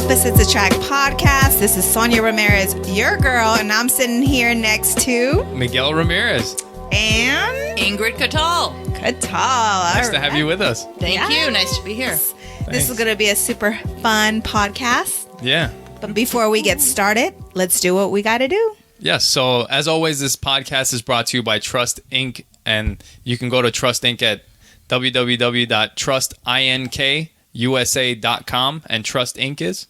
Opposites Attract podcast. This is Sonja Ramirez, your girl, and I'm sitting here next to Miguel Ramirez and Ingrid Katal. Nice to have you with us. Thank you. Nice to be here. This is going to be a super fun podcast. Yeah. But before we get started, let's do what we got to do. Yes. So as always, this podcast is brought to you by Trust Inc. And you can go to Trust Inc. at www.trustinkusa.com. And Trust Inc. is?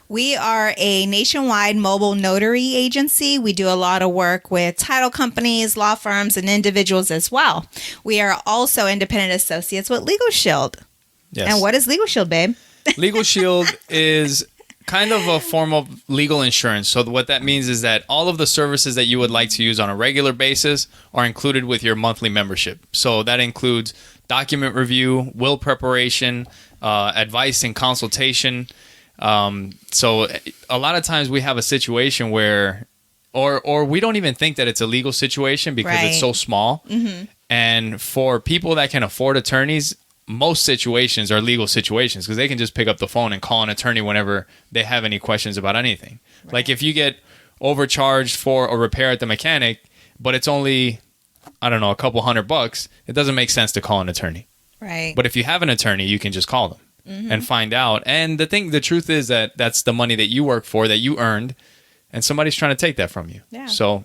We are a nationwide mobile notary agency. We do a lot of work with title companies, law firms, and individuals as well. We are also independent associates with Legal Shield. Yes. And what is Legal Shield, babe? Legal Shield is kind of a form of legal insurance. So what that means is that all of the services that you would like to use on a regular basis are included with your monthly membership. So that includes document review, will preparation, advice and consultation. So a lot of times we have a situation where, or we don't even think that it's a legal situation because it's so small. Mm-hmm. And for people that can afford attorneys, most situations are legal situations because they can just pick up the phone and call an attorney whenever they have any questions about anything. Right. Like if you get overcharged for a repair at the mechanic, but it's only, I don't know, a couple $100, it doesn't make sense to call an attorney. Right. But if you have an attorney, you can just call them and find out. And the truth is that that's the money that you work for, that you earned, and somebody's trying to take that from you. Yeah. So,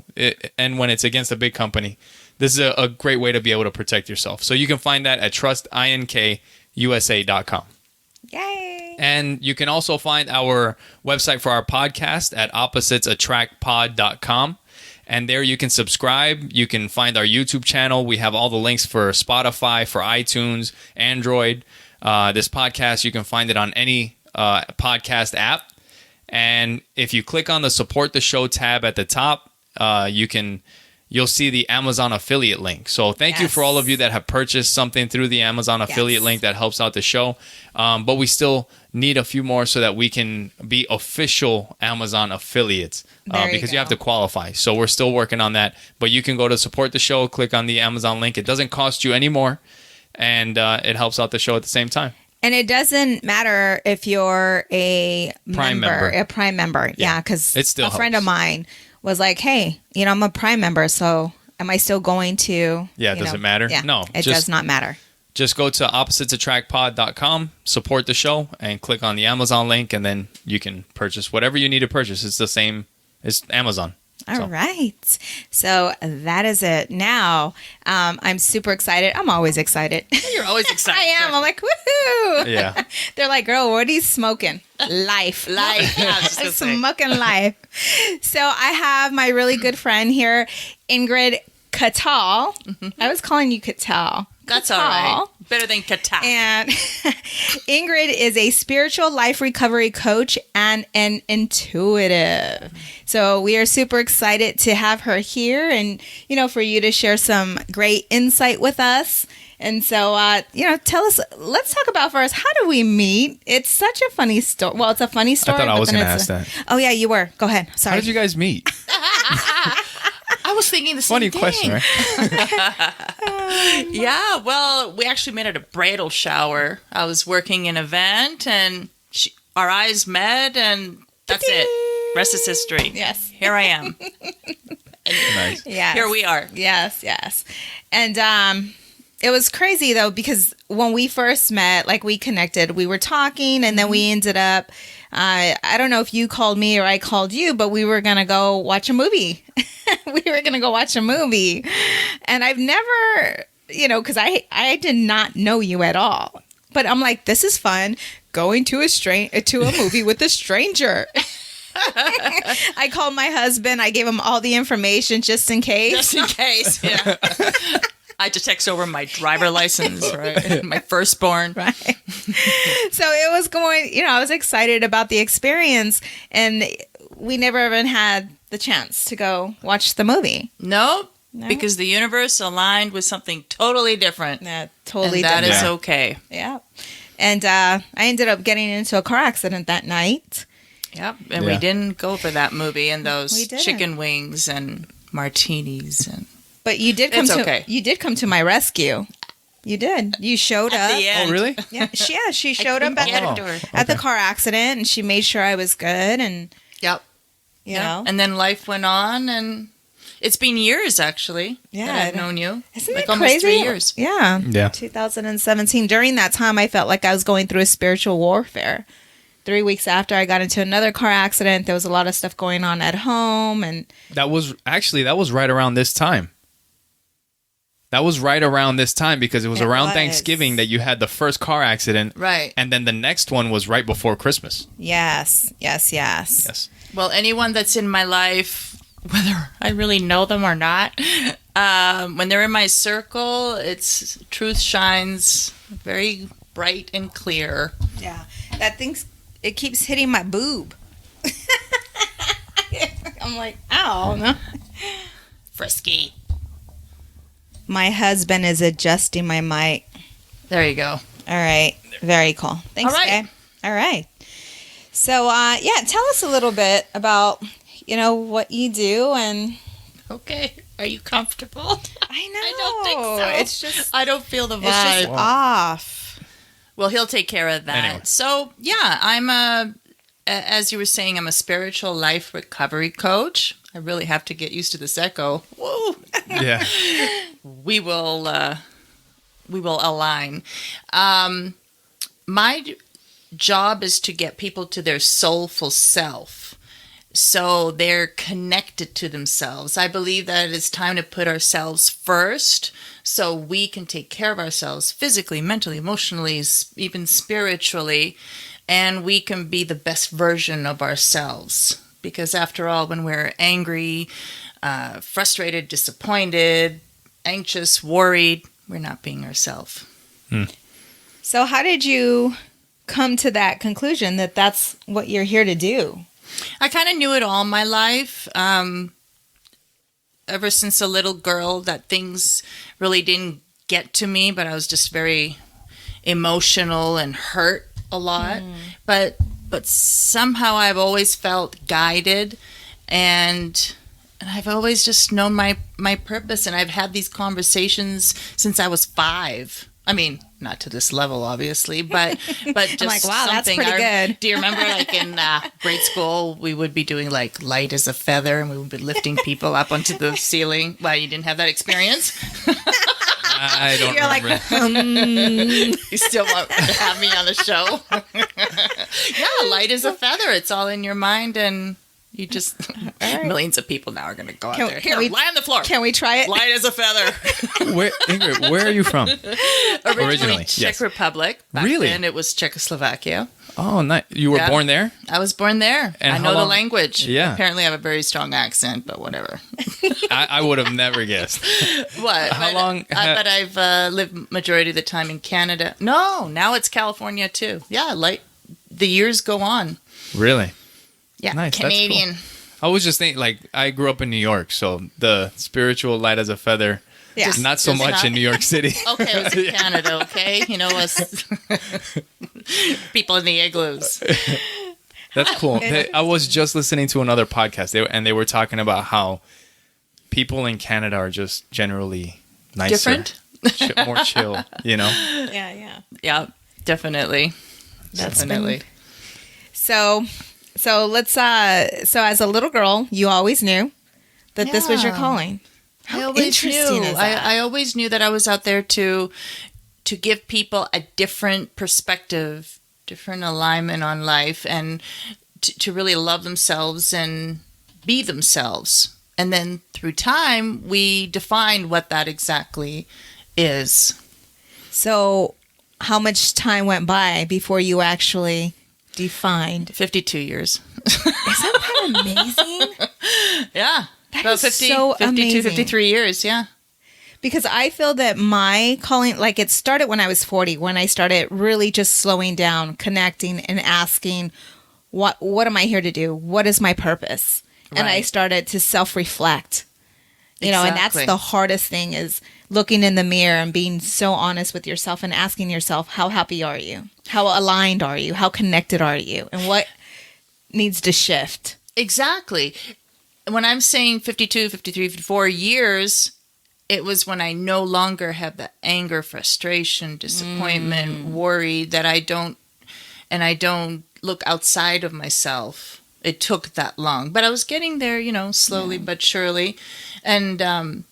and when it's against a big company, this is a great way to be able to protect yourself. So you can find that at trustinkusa.com. Yay. And you can also find our website for our podcast at oppositesattractpod.com. And there you can subscribe. You can find our YouTube channel. We have all the links for Spotify, for iTunes, Android. This podcast, you can find it on any podcast app. And if you click on the Support the Show tab at the top, you'll see the Amazon affiliate link. So thank you for all of you that have purchased something through the Amazon affiliate link that helps out the show. But we still need a few more so that we can be official Amazon affiliates because you have to qualify. So we're still working on that. But you can go to Support the Show, click on the Amazon link. It doesn't cost you any more, and it helps out the show at the same time. And it doesn't matter if you're a Prime member. A Prime member. Yeah, because a friend of mine was like, hey, I'm a Prime member, so am I still going to... Yeah, does it matter? Yeah, No. It does not matter. Just go to oppositesattractpod.com, support the show, and click on the Amazon link, and then you can purchase whatever you need to purchase. It's the same as Amazon. All right. So that is it. Now, I'm super excited. I'm always excited. You're always excited. I am. I'm like, woohoo. Yeah. They're like, girl, what are you smoking? Life. Life. Yeah, I'm smoking life. So I have my really good friend here, Ingrid Katal. Mm-hmm. I was calling you Katal. That's all right. Better than Katal. And Ingrid is a spiritual life recovery coach and an intuitive. So we are super excited to have her here and, for you to share some great insight with us. And so, tell us, let's talk about first, how do we meet? It's such a funny story. Well, it's a funny story. I thought I was going to ask that. Oh, yeah, you were. Go ahead. Sorry. How did you guys meet? I was thinking the same thing. Funny question, right? Yeah, well, we actually met at a bridal shower. I was working an event, and our eyes met, and that's it. Rest is history. Yes. Here I am. Nice. Yes. Here we are. Yes. And it was crazy, though, because when we first met, we connected, we were talking, and then we ended up, I don't know if you called me or I called you, but we were going to go watch a movie. And I've never, because I did not know you at all. But I'm like, this is fun, going to a movie with a stranger. I called my husband. I gave him all the information just in case. Just in case, yeah. I had to text over my driver license, right? My firstborn. Right. So it was going, I was excited about the experience, and we never even had the chance to go watch the movie. No, because the universe aligned with something totally different. Yeah, totally and that different. is okay. Yeah. And I ended up getting into a car accident that night. Yep. And we didn't go for that movie and those chicken wings and martinis and But you did come to my rescue. You did. You showed At up. the end. Oh, really? Yeah, she showed couldn't up get at, it to her. at the Okay. car accident, and she made sure I was good, and Yep. you know, And then life went on, and it's been years actually. Yeah, that I've known you. isn't like that almost crazy? 3 years. Yeah, Yeah. 2017. During that time, I felt like I was going through a spiritual warfare. 3 weeks after I got into another car accident, there was a lot of stuff going on at home, and That was right around this time. That was right around this time because it was It around was. Thanksgiving that you had the first car accident. Right. And then the next one was right before Christmas. yes. Yes. Well, anyone that's in my life, whether I really know them or not, when they're in my circle, it's truth shines very bright and clear. Yeah, that thing's it keeps hitting my boob. I'm like, ow. No. Frisky. My husband is adjusting my mic. There you go. All right, very cool. Thanks, All right. babe. All right. So, yeah, tell us a little bit about what you do, and Okay. Are you comfortable? I know I don't think so. It's just I don't feel the it's just vibe. off. Well, he'll take care of that. Anyway. So, yeah, as you were saying, I'm a spiritual life recovery coach. I really have to get used to this echo. Woo! Yeah. We will align. My job is to get people to their soulful self, so they're connected to themselves. I believe that it's time to put ourselves first so we can take care of ourselves physically, mentally, emotionally, even spiritually, and we can be the best version of ourselves. Because after all, when we're angry, frustrated, disappointed, anxious, worried, we're not being ourselves. So, how did you come to that conclusion that that's what you're here to do? I kind of knew it all my life. Ever since a little girl, that things really didn't get to me, but I was just very emotional and hurt a lot. But somehow I've always felt guided, and I've always just known my purpose, and I've had these conversations since I was 5. I mean, not to this level, obviously, but just I'm like, wow, that's something. pretty good. Do you remember, like in grade school, we would be doing like light as a feather, and we would be lifting people up onto the ceiling? Why, you didn't have that experience? I don't You're remember. like, You still want to have me on the show? Yeah, light as a feather. It's all in your mind, and you just right. millions of people now are going to go out Can- there. can Here, we- lie on the floor. can we try it? Light as a feather. Ingrid, where are you from? Originally, Czech yes. Republic. Back Really? then it was Czechoslovakia. Oh, nice. You were Yeah. born there? I was born there. And I how know the long- language. Yeah. Apparently I have a very strong accent, but whatever. I would have never guessed. What? How long But I've lived majority of the time in Canada. No, now it's California too. Yeah, like the years go on. Really? Yeah, Nice, that's cool. Canadian. I was just thinking, like, I grew up in New York, so the spiritual light as a feather, Yeah. not so Just much not- in New York City. Okay, it was in Canada, okay? You know, us people in the igloos. That's cool. I was just listening to another podcast, they were talking about how people in Canada are just generally nicer. Different? More chill, you know? Yeah. Yeah, definitely. That's Definitely. So let's so as a little girl, you always knew that this was your Yeah. calling. I always interesting knew. is that? I always knew that I was out there to give people a different perspective, different alignment on life, and to really love themselves and be themselves. And then through time, we defined what that exactly is. So how much time went by before you actually defined? 52 years. Isn't that amazing? Yeah. That About is 50, so 52, amazing. 53 years, yeah. Because I feel that my calling, like it started when I was 40, when I started really just slowing down, connecting, and asking, what am I here to do? What is my purpose? And I Right. started to self-reflect. You know, and that's Exactly. the hardest thing, is looking in the mirror and being so honest with yourself and asking yourself, how happy are you? How aligned are you? How connected are you? And what needs to shift? Exactly. When I'm saying 52, 53, 54 years, it was when I no longer have the anger, frustration, disappointment, worry that I don't look outside of myself. It took that long, but I was getting there, slowly but surely. And,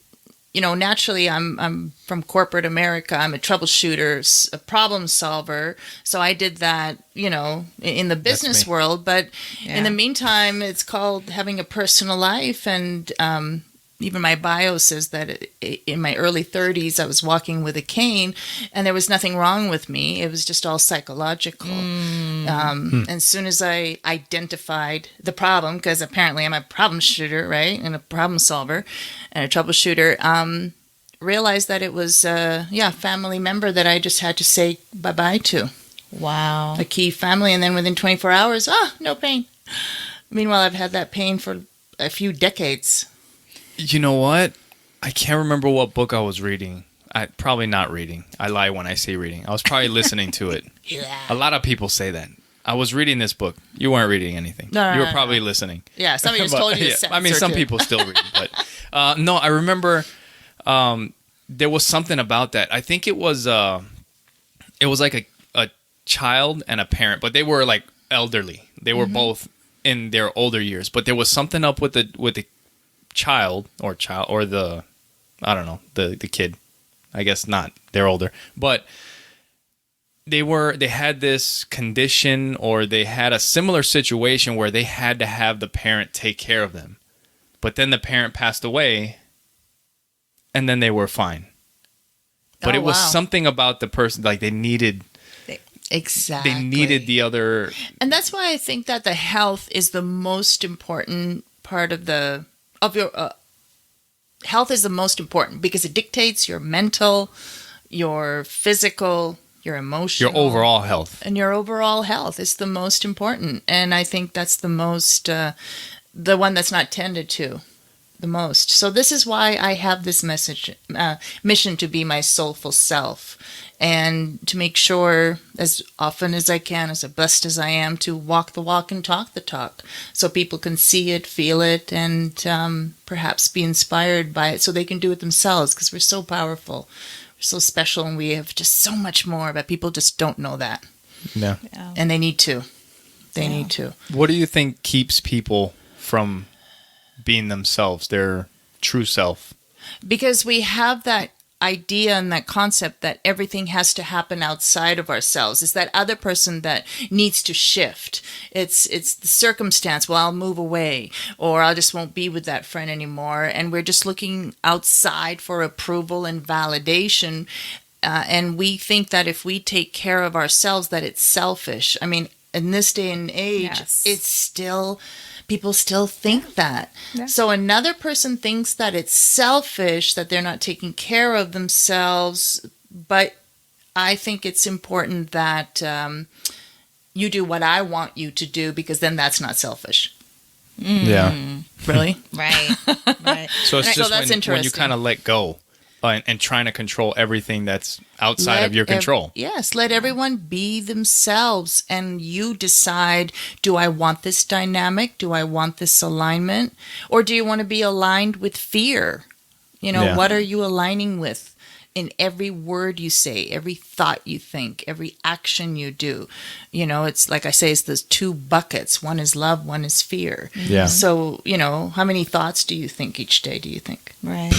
naturally I'm from corporate America. I'm a troubleshooter, a problem solver. So I did that, in the business world. But in the meantime, it's called having a personal life. And, even my bio says that in my early 30s, I was walking with a cane and there was nothing wrong with me. It was just all psychological. And as soon as I identified the problem, because apparently I'm a problem shooter, right? And a problem solver and a troubleshooter, realized that it was a family member that I just had to say bye-bye to. Wow. A key family. And then within 24 hours, no pain. Meanwhile, I've had that pain for a few decades. You know what? I can't remember what book I was reading. Probably not reading. I lie when I say reading. I was probably listening to it. A lot of people say that. I was reading this book. You weren't reading anything. You were probably listening. Yeah, somebody just told you to I mean, some people still read. But no, I remember there was something about that. I think it was like a child and a parent, but they were like elderly. They were both in their older years. But there was something up with the child or the I don't know, the kid. I guess not. They're older. But they had this condition, or they had a similar situation where they had to have the parent take care of them. But then the parent passed away and then they were fine. But it was something about the person, like they needed the other. And that's why I think that the health is the most important part of your health is the most important, because it dictates your mental, your physical, your emotional, your overall health. And your overall health is the most important. And I think that's the most, the one that's not tended to the most. So this is why I have this mission to be my soulful self, and to make sure as often as I can, as blessed as I am, to walk the walk and talk the talk, so people can see it, feel it, and perhaps be inspired by it so they can do it themselves, because we're so powerful, we're so special, and we have just so much more, but people just don't know that. Yeah. And they need to. They need to. What do you think keeps people from being themselves, their true self? Because we have that idea and that concept that everything has to happen outside of ourselves. It's that other person that needs to shift. It's the circumstance. Well, I'll move away, or I just won't be with that friend anymore. And we're just looking outside for approval and validation. And we think that if we take care of ourselves, that it's selfish. I mean, in this day and age, it's still... People still think that. Yeah. So another person thinks that it's selfish, that they're not taking care of themselves. But I think it's important that you do what I want you to do, because then that's not selfish. Yeah. Really? Right. So it's just that's when you kind of let go and trying to control everything that's outside of your control. Yes, let everyone be themselves, and you decide, do I want this dynamic? Do I want this alignment? Or do you want to be aligned with fear? What are you aligning with in every word you say, every thought you think, every action you do? It's like I say, it's those two buckets. One is love, one is fear. Yeah. So, how many thoughts do you think each day, do you think? Right.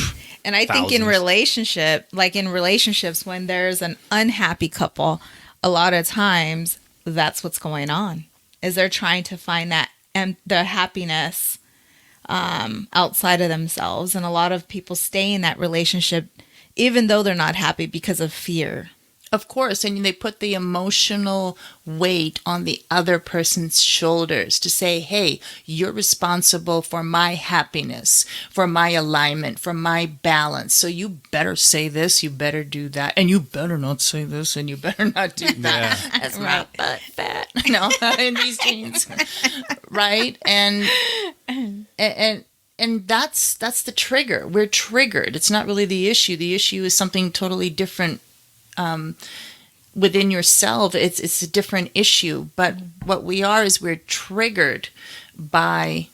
And I think in relationships, when there's an unhappy couple, a lot of times that's what's going on, is they're trying to find that and the happiness outside of themselves. And a lot of people stay in that relationship even though they're not happy because of fear. Of course, and they put the emotional weight on the other person's shoulders to say, hey, you're responsible for my happiness, for my alignment, for my balance. So you better say this, you better do that, and you better not say this, and you better not do that. Yeah. That's my butt fat, in these jeans. Right? And that's the trigger. We're triggered. It's not really the issue. The issue is something totally different. Within yourself, it's a different issue. But what we are is we're triggered by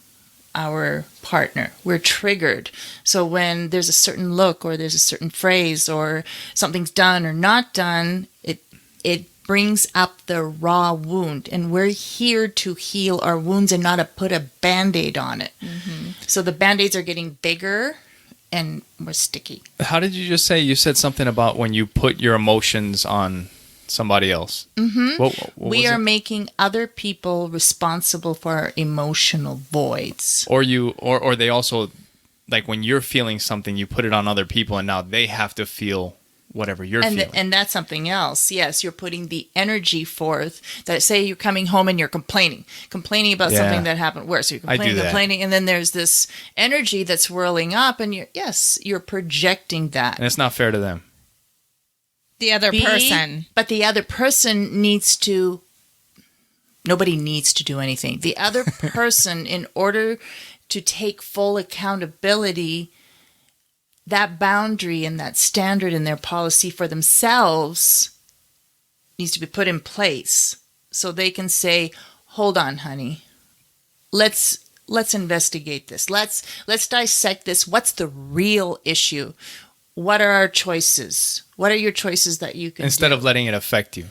our partner. We're triggered. So when there's a certain look or there's a certain phrase or something's done or not done, it brings up the raw wound. And we're here to heal our wounds and not to put a Band-Aid on it. Mm-hmm. So the Band-Aids are getting bigger and more sticky. How did you just say? You said something about when you put your emotions on somebody else. Mm-hmm. What we are making other people responsible for our emotional voids. Or they also, like when you're feeling something, you put it on other people, and now they have to feel whatever you're feeling. And that's something else. Yes, you're putting the energy forth. That say you're coming home and you're complaining about something that happened worse. So you're complaining, and then there's this energy that's swirling up, and you're projecting that. And it's not fair to them. The other person. But the other person nobody needs to do anything. The other person, in order to take full accountability, that boundary and that standard and their policy for themselves needs to be put in place so they can say, hold on, honey, let's investigate this. Let's dissect this. What's the real issue? What are our choices? What are your choices that you can Instead do? of letting it affect you.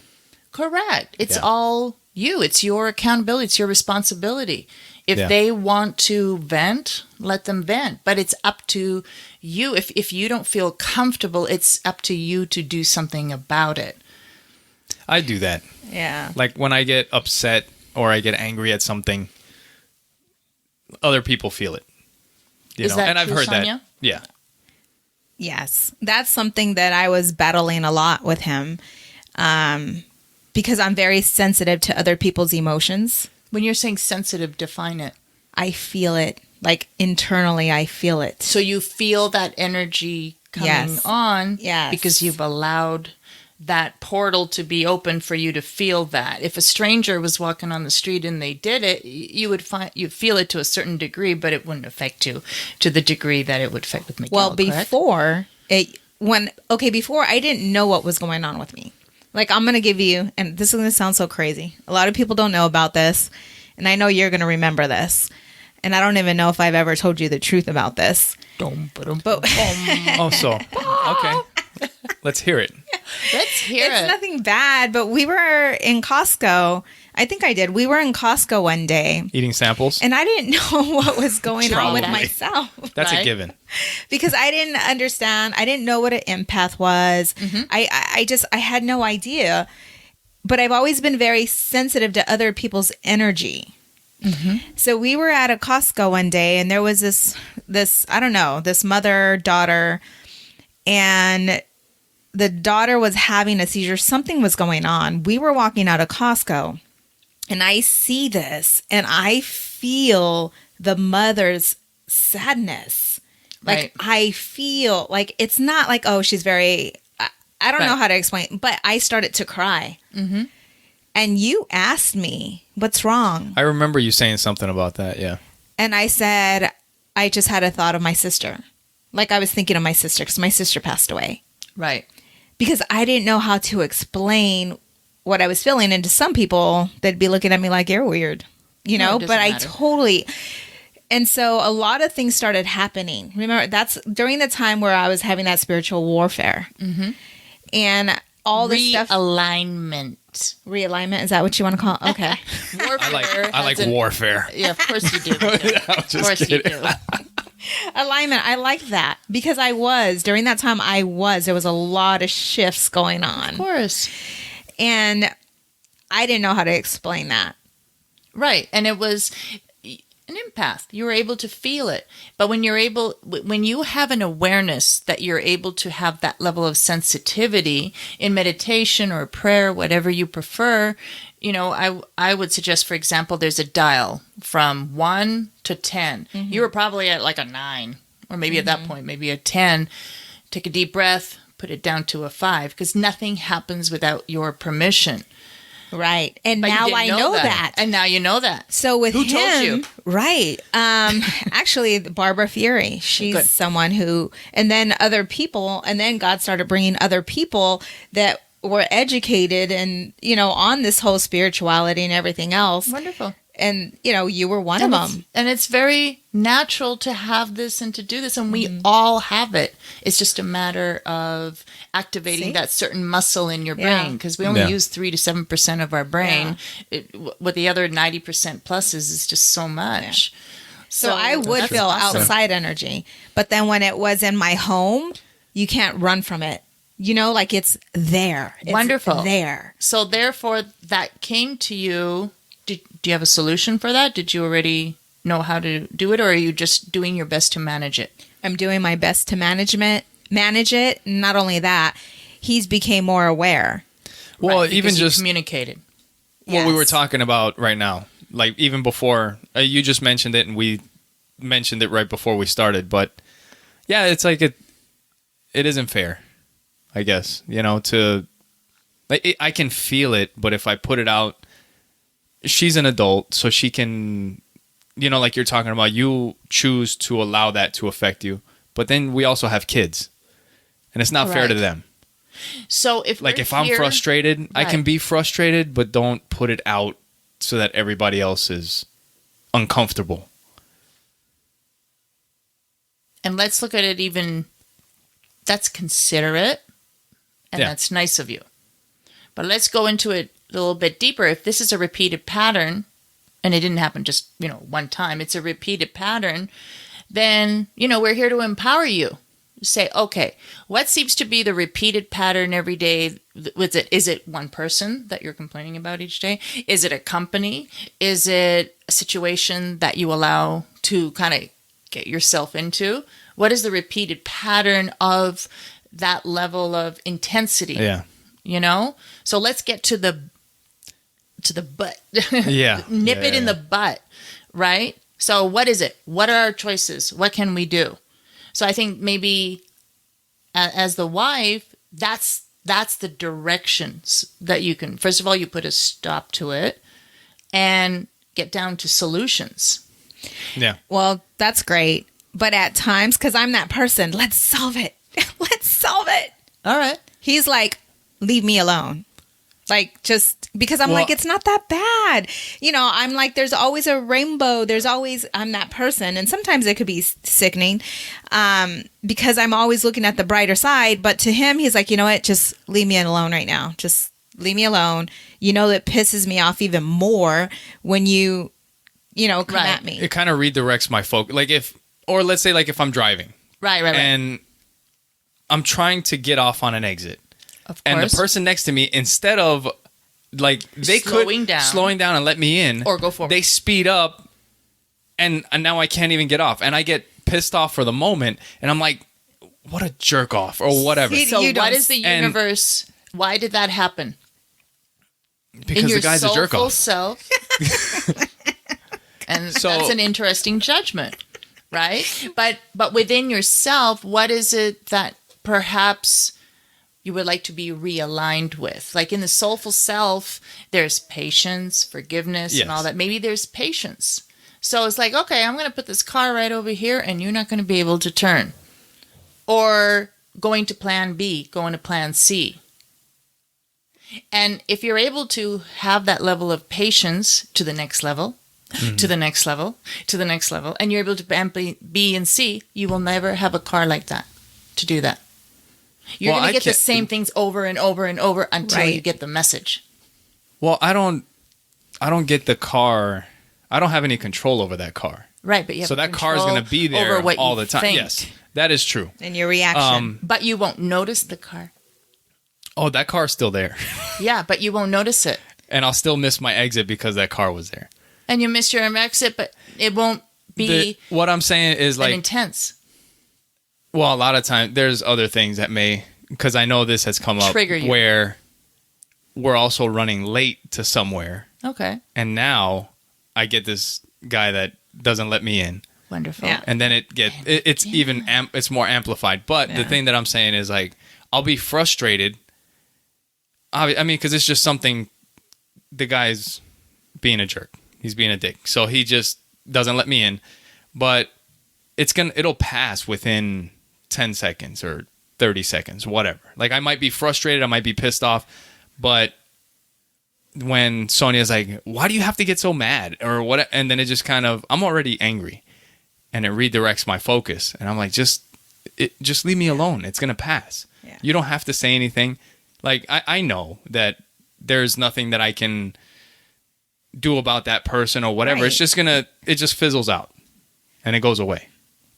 Correct. It's all you. It's your accountability. It's your responsibility. If they want to vent, let them vent. But it's up to you. If you don't feel comfortable, it's up to you to do something about it. I do that. Yeah. Like when I get upset or I get angry at something, other people feel it. Is that and I've true, heard Sonja? that. Yeah. Yes, that's something that I was battling a lot with him, because I'm very sensitive to other people's emotions. When you're saying sensitive, define it. I feel it, like internally I feel it. So you feel that energy coming on because you've allowed that portal to be open for you to feel that. If a stranger was walking on the street and they did it, you'd feel it to a certain degree, but it wouldn't affect you to the degree that it would affect with Miguel. Well, before I didn't know what was going on with me. Like, I'm going to give you, and this is going to sound so crazy. A lot of people don't know about this, and I know you're going to remember this. And I don't even know if I've ever told you the truth about this. But okay. Let's hear it. Let's hear it. It's nothing bad, but we were in Costco. I think I did. We were in Costco one day. Eating samples? And I didn't know what was going on with Probably. myself. That's a given. Because I didn't understand. I didn't know what an empath was. Mm-hmm. I had no idea. But I've always been very sensitive to other people's energy. Mm-hmm. So we were at a Costco one day, and there was this I don't know, this mother-daughter, and the daughter was having a seizure. Something was going on. We were walking out of Costco, and I see this, and I feel the mother's sadness. Like, Right. I feel like it's not like, oh, she's very, I don't know how to explain, but I started to cry. Mm-hmm. And you asked me, what's wrong? I remember you saying something about that, yeah. And I said, I just had a thought of my sister. Like, I was thinking of my sister because my sister passed away. Right. Because I didn't know how to explain what I was feeling. And to some people, they'd be looking at me like, you're weird, you know? it doesn't But I matter. totally... And so a lot of things started happening. Remember, that's during the time where I was having that spiritual warfare. Mm-hmm. And all this stuff... Realignment. Realignment, is that what you want to call it? Okay. Warfare. I like warfare. Yeah, of course you do. Of course you do. Alignment, I like that. Because during that time there was a lot of shifts going on. Of course. And I didn't know how to explain that. Right. And it was an empath. You were able to feel it. But when you have an awareness that you're able to have that level of sensitivity in meditation or prayer, whatever you prefer, I would suggest, for example, there's a dial from 1 to 10. Mm-hmm. You were probably at like a 9, or maybe at that point, maybe a 10. Take a deep breath, put it down to a 5, because nothing happens without your permission. Right. And But you now didn't I know that. And now you know that. So with Who him, told you? Right. Actually, Barbara Fury, she's Good. someone who, and then other people, and then God started bringing other people that were educated and, on this whole spirituality and everything else. Wonderful. And, you were one of them. And it's very natural to have this and to do this. And we all have it. It's just a matter of activating that certain muscle in your brain. Because we only use 3 to 7% of our brain. What the other 90% plus is just so much. Yeah. So I would feel outside energy. But then when it was in my home, you can't run from it. Like it's there. It's wonderful. There. So therefore, that came to you. Do you have a solution for that? Did you already know how to do it, or are you just doing your best to manage it? I'm doing my best to manage it. Not only that, he's became more aware. Well, right, even just communicated. What we were talking about right now, like even before you just mentioned it, and we mentioned it right before we started. But yeah, it's like it isn't fair, I guess. I can feel it, but if I put it out. She's an adult, so she can, like you're talking about, you choose to allow that to affect you. But then we also have kids, and it's not fair to them. So if I'm frustrated, I can be frustrated, but don't put it out so that everybody else is uncomfortable. And let's look at it even, that's considerate, and that's nice of you. But let's go into it a little bit deeper. If this is a repeated pattern, and it didn't happen just, one time, it's a repeated pattern, then, we're here to empower you. Say, okay, what seems to be the repeated pattern every day? Is it one person that you're complaining about each day? Is it a company? Is it a situation that you allow to kind of get yourself into? What is the repeated pattern of that level of intensity? Yeah. So let's get to the butt. Yeah. Nip it in the butt, right? So what is it? What are our choices? What can we do? So I think maybe as the wife, that's the directions that you can, first of all, you put a stop to it and get down to solutions. Yeah. Well, that's great. But at times, because I'm that person, let's solve it. Let's solve it. All right. He's like, leave me alone. Like, just because I'm like, it's not that bad. I'm like, there's always a rainbow. I'm that person. And sometimes it could be sickening because I'm always looking at the brighter side. But to him, he's like, you know what? Just leave me alone right now. Just leave me alone. It pisses me off even more when you come at me. It kind of redirects my focus. Let's say if I'm driving. Right. And I'm trying to get off on an exit. Of course. And the person next to me, instead of slowing down and let me in, or go forward, they speed up, and now I can't even get off, and I get pissed off for the moment, and I'm like, what a jerk off or whatever. So what is the universe? Why did that happen? Because the guy's a jerk off. Self, and so that's an interesting judgment, right? But within yourself, what is it that perhaps you would like to be realigned with? Like in the soulful self, there's patience, forgiveness, and all that. Maybe there's patience. So it's like, okay, I'm going to put this car right over here and you're not going to be able to turn. Or going to plan B, going to plan C. And if you're able to have that level of patience to the next level, to the next level, to the next level, and you're able to plan B and C, you will never have a car like that to do that. You're going to get the same things over and over and over until you get the message. Well, I don't get the car. I don't have any control over that car. Right, but you have so that car is going to be there all the time. Yes, that is true. And your reaction. But you won't notice the car. Oh, that car's still there. Yeah, but you won't notice it. And I'll still miss my exit because that car was there. And you missed your exit, but it won't be what I'm saying is like intense. Well, a lot of times there's other things that may, because I know this has come up trigger you, where we're also running late to somewhere. Okay. And now I get this guy that doesn't let me in. Wonderful. Yeah. And then it's more amplified. But the thing that I'm saying is like, I'll be frustrated. I mean, because it's just something, the guy's being a jerk. He's being a dick. So he just doesn't let me in. But it'll pass within 10 seconds or 30 seconds, whatever. Like I might be frustrated, I might be pissed off, but when Sonia's like, why do you have to get so mad? Or what? And then it just kind of, I'm already angry. And it redirects my focus. And I'm like, just leave me alone. It's going to pass. Yeah. You don't have to say anything. Like, I know that there's nothing that I can do about that person or whatever. Right. It's just it just fizzles out. And it goes away.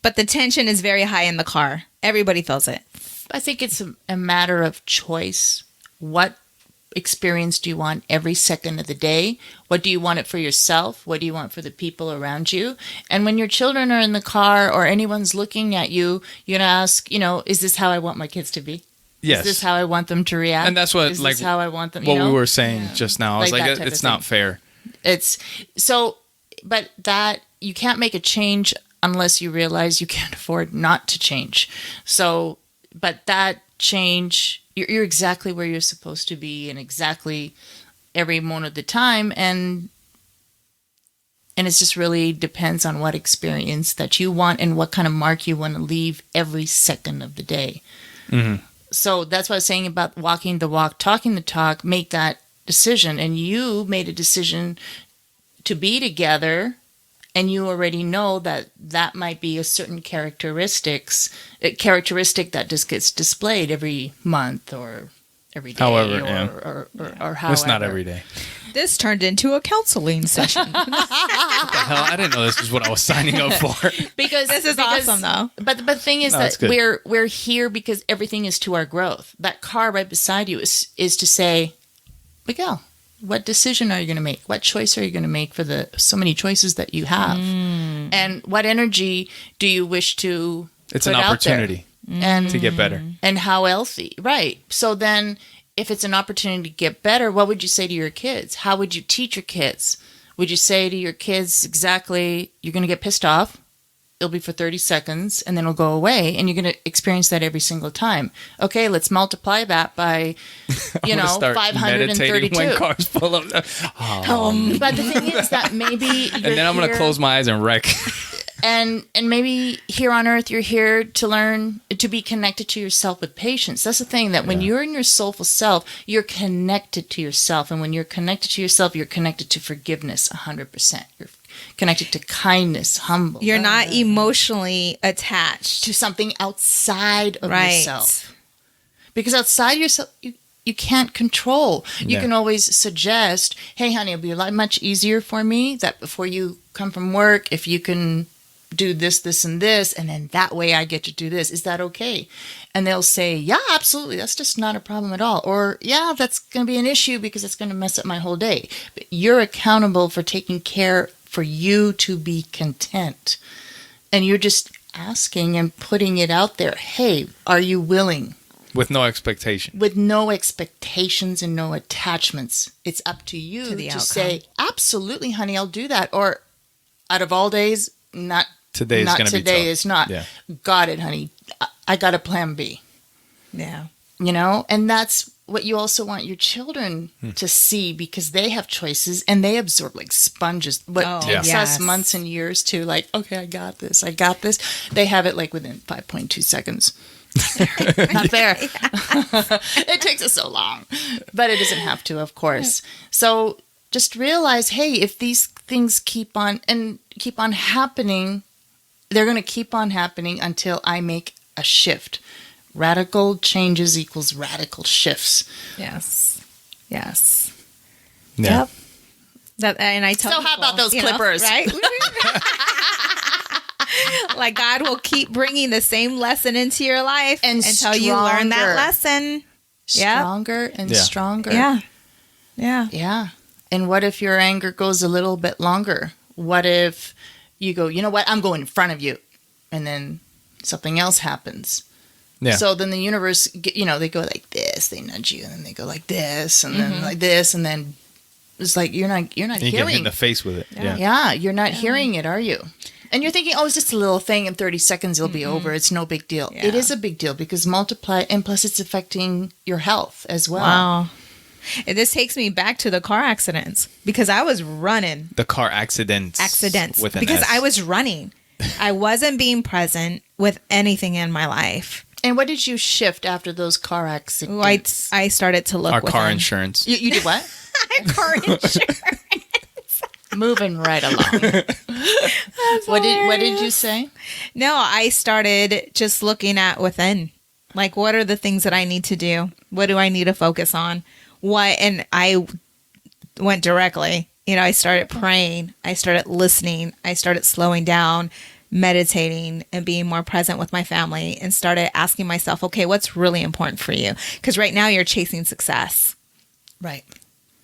But the tension is very high in the car. Everybody feels it. I think it's a matter of choice. What experience do you want every second of the day? What do you want it for yourself? What do you want for the people around you? And when your children are in the car or anyone's looking at you, you're going to ask, is this how I want my kids to be? Yes. Is this how I want them to react? And that's what, is like, this how I want them, what we were saying just now. I was Like like, that type it's of not thing. fair. It's so, but that you can't make a change unless you realize you can't afford not to change. So, but that change, you're exactly where you're supposed to be and exactly every moment of the time. And it just really depends on what experience that you want and what kind of mark you want to leave every second of the day. Mm-hmm. So that's what I was saying about walking the walk, talking the talk, make that decision. And you made a decision to be together, and you already know that might be a certain a characteristic that just gets displayed every month or every day. However, or however. It's not every day. This turned into a counseling session. What the hell? I didn't know this is what I was signing up for. Because This is awesome, though. But the thing is it's that good. we're here because everything is to our growth. That car right beside you is to say, Miguel, what decision are you going to make? What choice are you going to make for the so many choices that you have? And what energy do you wish to It's put an out there? opportunity And to get better. and how healthy, right? So then, if it's an opportunity to get better, what would you say to your kids? How would you teach your kids? Would you say to your kids exactly, you're going to get pissed off, it'll be for 30 seconds, and then it'll go away, and you're going to experience that every single time. Okay, let's multiply that by, I'm gonna start meditating 532. when cars pull up. But the thing is that maybe you're And then I'm going to here- close my eyes and wreck. And maybe here on earth, you're here to learn to be connected to yourself with patience. That's the thing, that when you're in your soulful self, you're connected to yourself. And when you're connected to yourself, you're connected to forgiveness 100%. You're connected to kindness, humble. You're not emotionally attached. to something outside of Right. yourself. Because outside yourself, you can't control. You Yeah. can always suggest, hey, honey, it'll be a lot much easier for me that before you come from work, if you can do this, this, and this, and then that way I get to do this. Is that okay? And they'll say, yeah, absolutely. That's just not a problem at all. Or, yeah, that's going to be an issue because it's going to mess up my whole day. But you're accountable for taking care for you to be content. And you're just asking and putting it out there. Hey, are you willing? With no expectation. With no expectations and no attachments. It's up to you To the to outcome. say, absolutely, honey, I'll do that. Or out of all days, not Today is not going to be today tough. is not. Yeah. Got it, honey. I got a plan B. Yeah. And that's what you also want your children to see, because they have choices and they absorb like sponges. What Oh, takes yes. us months and years to like, okay, I got this. They have it like within 5.2 seconds. Not fair. It takes us so long, but it doesn't have to, of course. So just realize, hey, if these things keep on happening, they're going to keep on happening until I make a shift. Radical changes equals radical shifts. Yes. Yes. Yeah. Yep. That, and I tell So how people, about those clippers? right? Like God will keep bringing the same lesson into your life And until you learn that stronger. lesson. Yep. Stronger and Yeah. stronger. Yeah. Yeah. Yeah. And what if your anger goes a little bit longer? What if you go, you know what, I'm going in front of you, and then something else happens? Yeah. So then the universe, they go like this, they nudge you, and then they go like this, and then like this, and then it's like you're not you get hit hearing. in the face with it. Yeah. Yeah, you're not hearing it, are you? And you're thinking, oh, it's just a little thing. In 30 seconds, it'll be over. It's no big deal. Yeah. It is a big deal because multiply, and plus it's affecting your health as well. Wow. And this takes me back to the car accidents because I was running The car accidents. With an because S. I was running. I wasn't being present with anything in my life. And what did you shift after those car Ooh, accidents? I started to look Our car within. insurance. You did what? Car insurance. Moving right along. What did you say? No, I started just looking at within. Like, what are the things that I need to do? What do I need to focus on? And I went directly. I started praying. I started listening. I started slowing down, meditating, and being more present with my family, and started asking myself, okay, what's really important for you? Because right now you're chasing success. Right.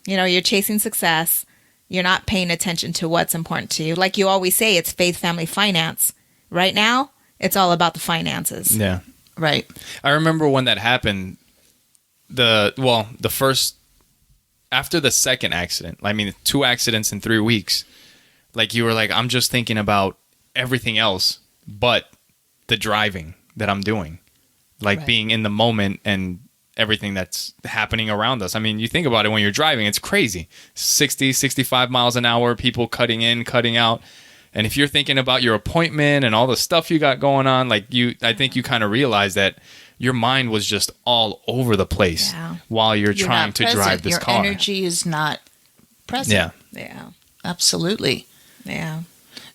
You're chasing success. You're not paying attention to what's important to you. Like you always say, it's faith, family, finance. Right now, it's all about the finances. Yeah. Right. I remember when that happened, the first, after the second accident, 2 accidents in 3 weeks, like you were like, I'm just thinking about everything else but the driving that I'm doing. Like being in the moment and everything that's happening around us. You think about it when you're driving, it's crazy. 60, 65 miles an hour, people cutting in, cutting out. And if you're thinking about your appointment and all the stuff you got going on, I think you kind of realize that your mind was just all over the place while you're trying to drive this car. Your energy is not present. Yeah. Yeah. Absolutely. Yeah.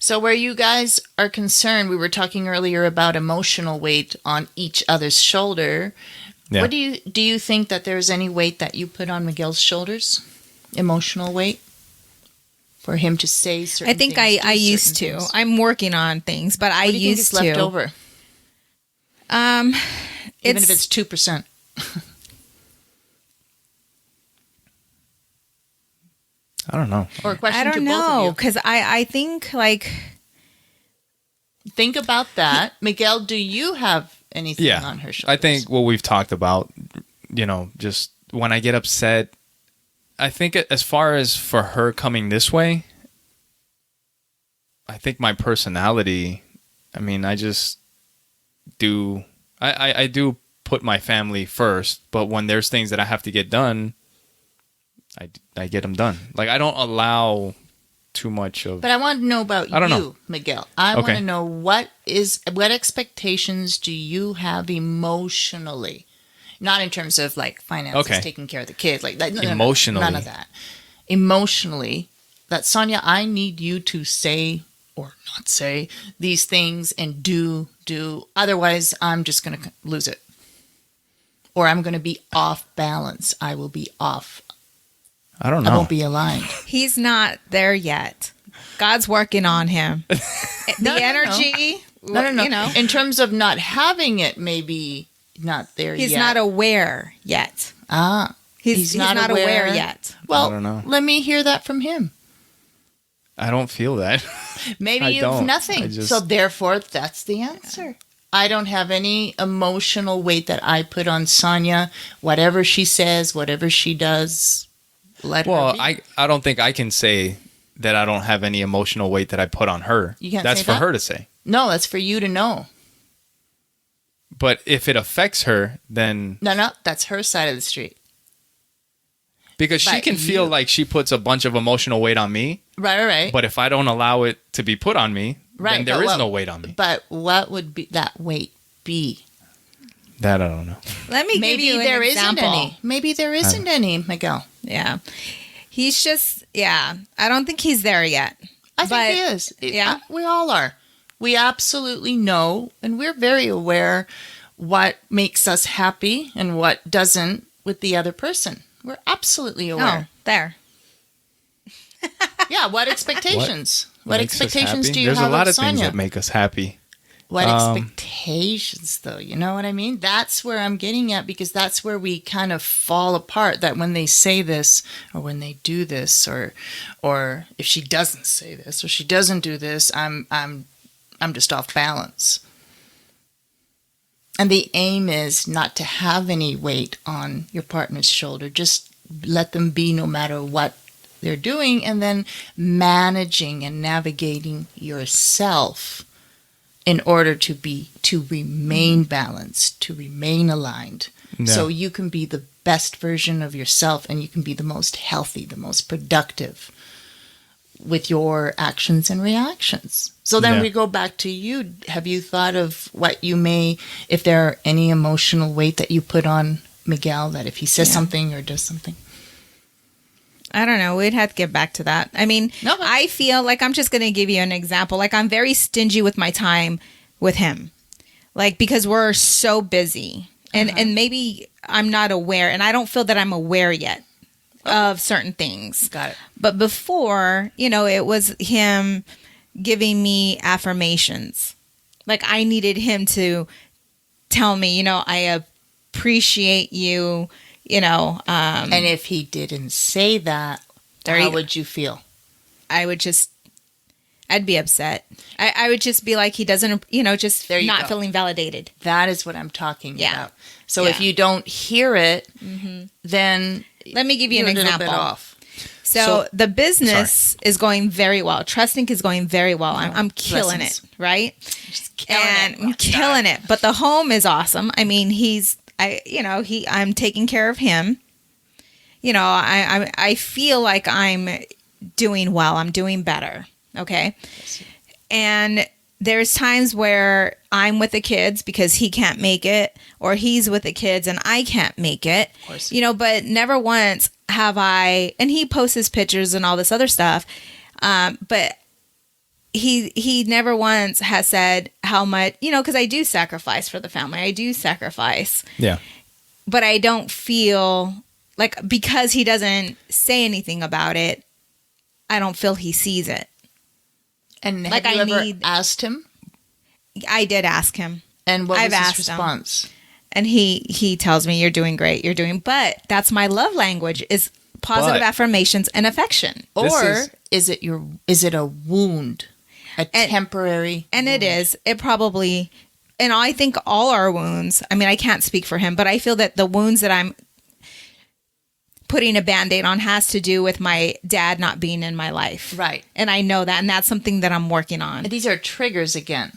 So where you guys are concerned, we were talking earlier about emotional weight on each other's shoulder. Yeah. What do you think that there's any weight that you put on Miguel's shoulders? Emotional weight? For him to say certain things? I think I used to. Things. I'm working on things, but I used to. What do you think is left over? Even if it's 2%. I don't know. Or a question I don't to both know, of you. because I think Think about that. Miguel, do you have anything on her shoulders? I think what we've talked about, just when I get upset, I think as far as for her coming this way, I think my personality, I just do, I do put my family first, but when there's things that I have to get done, I get them done. I don't allow too much of... But I want to know about you, Miguel. I want to know what expectations do you have emotionally? Not in terms of finances, taking care of the kids, emotionally. None of that. Emotionally, that Sonja, I need you to say or not say these things and do. Otherwise, I'm just going to lose it. Or I'm going to be off balance. I will be off. I don't know. I won't be aligned. he's not there yet. God's working on him. The energy. No. In terms of not having it, maybe not there yet. He's not aware yet. He's not aware yet. Well, I don't know. Let me hear that from him. I don't feel that. Maybe you have nothing. So therefore, that's the answer. I don't have any emotional weight that I put on Sonja. Whatever she says, whatever she does, let her be. I don't think I can say that I don't have any emotional weight that I put on her. You can't That's say for that? her to say. No, that's for you to know. But if it affects her, then... No, that's her side of the street. Because she can feel like she puts a bunch of emotional weight on me. Right. But if I don't allow it to be put on me, then there is no weight on me. But what would that weight be? That I don't know. Let me give you an example. Maybe there isn't any, Miguel. Yeah. He's just, I don't think he's there yet. I think he is. Yeah. We all are. We absolutely know, and we're very aware what makes us happy and what doesn't with the other person. We're absolutely aware. Oh, there. Yeah, what expectations? What makes us expectations happy? do you There's have a lot of Sonja? things that make us happy. What expectations, though? You know what I mean? That's where I'm getting at, because that's where we kind of fall apart. That when they say this, or when they do this, or if she doesn't say this, or she doesn't do this, I'm just off balance. And the aim is not to have any weight on your partner's shoulder. Just let them be no matter what they're doing, and then managing and navigating yourself in order to remain balanced, to remain aligned. No. So you can be the best version of yourself, and you can be the most healthy, the most productive with your actions and reactions. So then we go back to you. Have you thought of what you may, if there are any emotional weight that you put on Miguel, that if he says something or does something? I don't know. We'd have to get back to that. I mean, No. I feel like I'm just going to give you an example. Like I'm very stingy with my time with him. Like because we're so busy. And maybe I'm not aware and I don't feel that I'm aware yet of certain things. Got it. But before, it was him giving me affirmations. Like I needed him to tell me, I appreciate you, And if he didn't say that, how would you feel? I'd be upset. I would just be like, he doesn't, just There you not go. feeling validated. That is what I'm talking Yeah. about. So Yeah. if you don't hear it, then Let me give you you're an a little example. bit off. So the business is going very well. Trusting is going very well. I'm killing blessings. it, right? Just killing And it. I'm killing it. But the home is awesome. I mean, I'm taking care of him. I feel like I'm doing well. I'm doing better. Okay. And there's times where I'm with the kids because he can't make it, or he's with the kids and I can't make it. Of course. But never once have I, and he posts his pictures and all this other stuff. But he never once has said how much, because I do sacrifice for the family. I do sacrifice. Yeah. But I don't feel like, because he doesn't say anything about it, I don't feel he sees it. And Like, have you I ever need- asked him? I did ask him. And what I've was asked his him. response? And he tells me, you're doing great. But that's my love language, is positive But- affirmations and affection. This Or is it a wound? A temporary And wound? it is. It probably, and I think all our wounds, I mean, I can't speak for him, but I feel that the wounds that I'm putting a Band-Aid on has to do with my dad not being in my life. Right. And I know that. And that's something that I'm working on. And these are triggers again.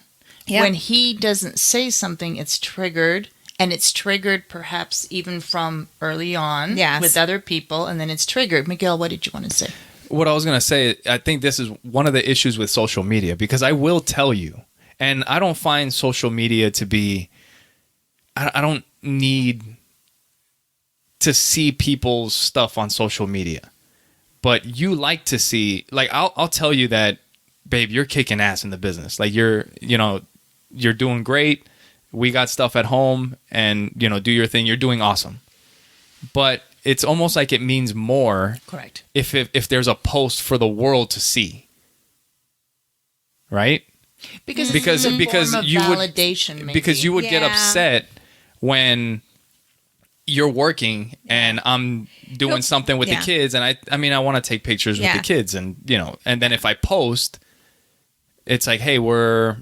Yeah. When he doesn't say something, it's triggered. And it's triggered perhaps even from early on Yes. with other people. And then it's triggered. Miguel, what did you want to say? What I was going to say, I think this is one of the issues with social media, because I will tell you, and I don't find social media to be, I don't need to see people's stuff on social media, but you like to see, like, I'll tell you that, babe, you're kicking ass in the business. Like you're doing great. We got stuff at home, and, do your thing. You're doing awesome. But it's almost like it means more Correct. if there's a post for the world to see, right? Because Because- it's a because form of you would- validation, maybe. Because you would get Yeah. upset when you're working and I'm doing something with Yeah. the kids, and I want to take pictures with Yeah. the kids, and and then if I post, it's like, hey, we're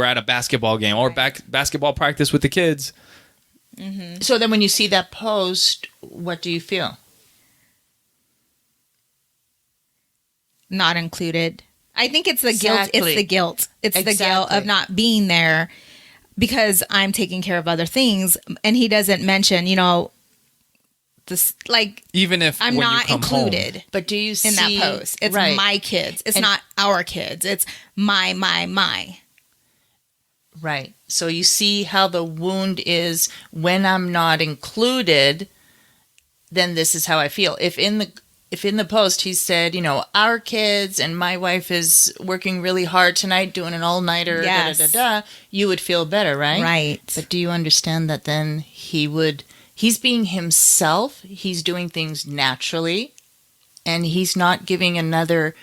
at a basketball game or basketball practice with the kids. So then when you see that post, what do you feel? Not included. I think it's the guilt. Exactly. It's the guilt. It's the guilt Exactly. of not being there because I'm taking care of other things. And he doesn't mention, this, like, Even if I'm when you not come home- included But do you see in that post. It's right. my kids. It's And- not our kids. It's my. Right. So you see how the wound is when I'm not included, then this is how I feel. If in the post he said, our kids and my wife is working really hard tonight doing an all-nighter, Yes. you would feel better, right? Right. But do you understand that then he's being himself, he's doing things naturally, and he's not giving another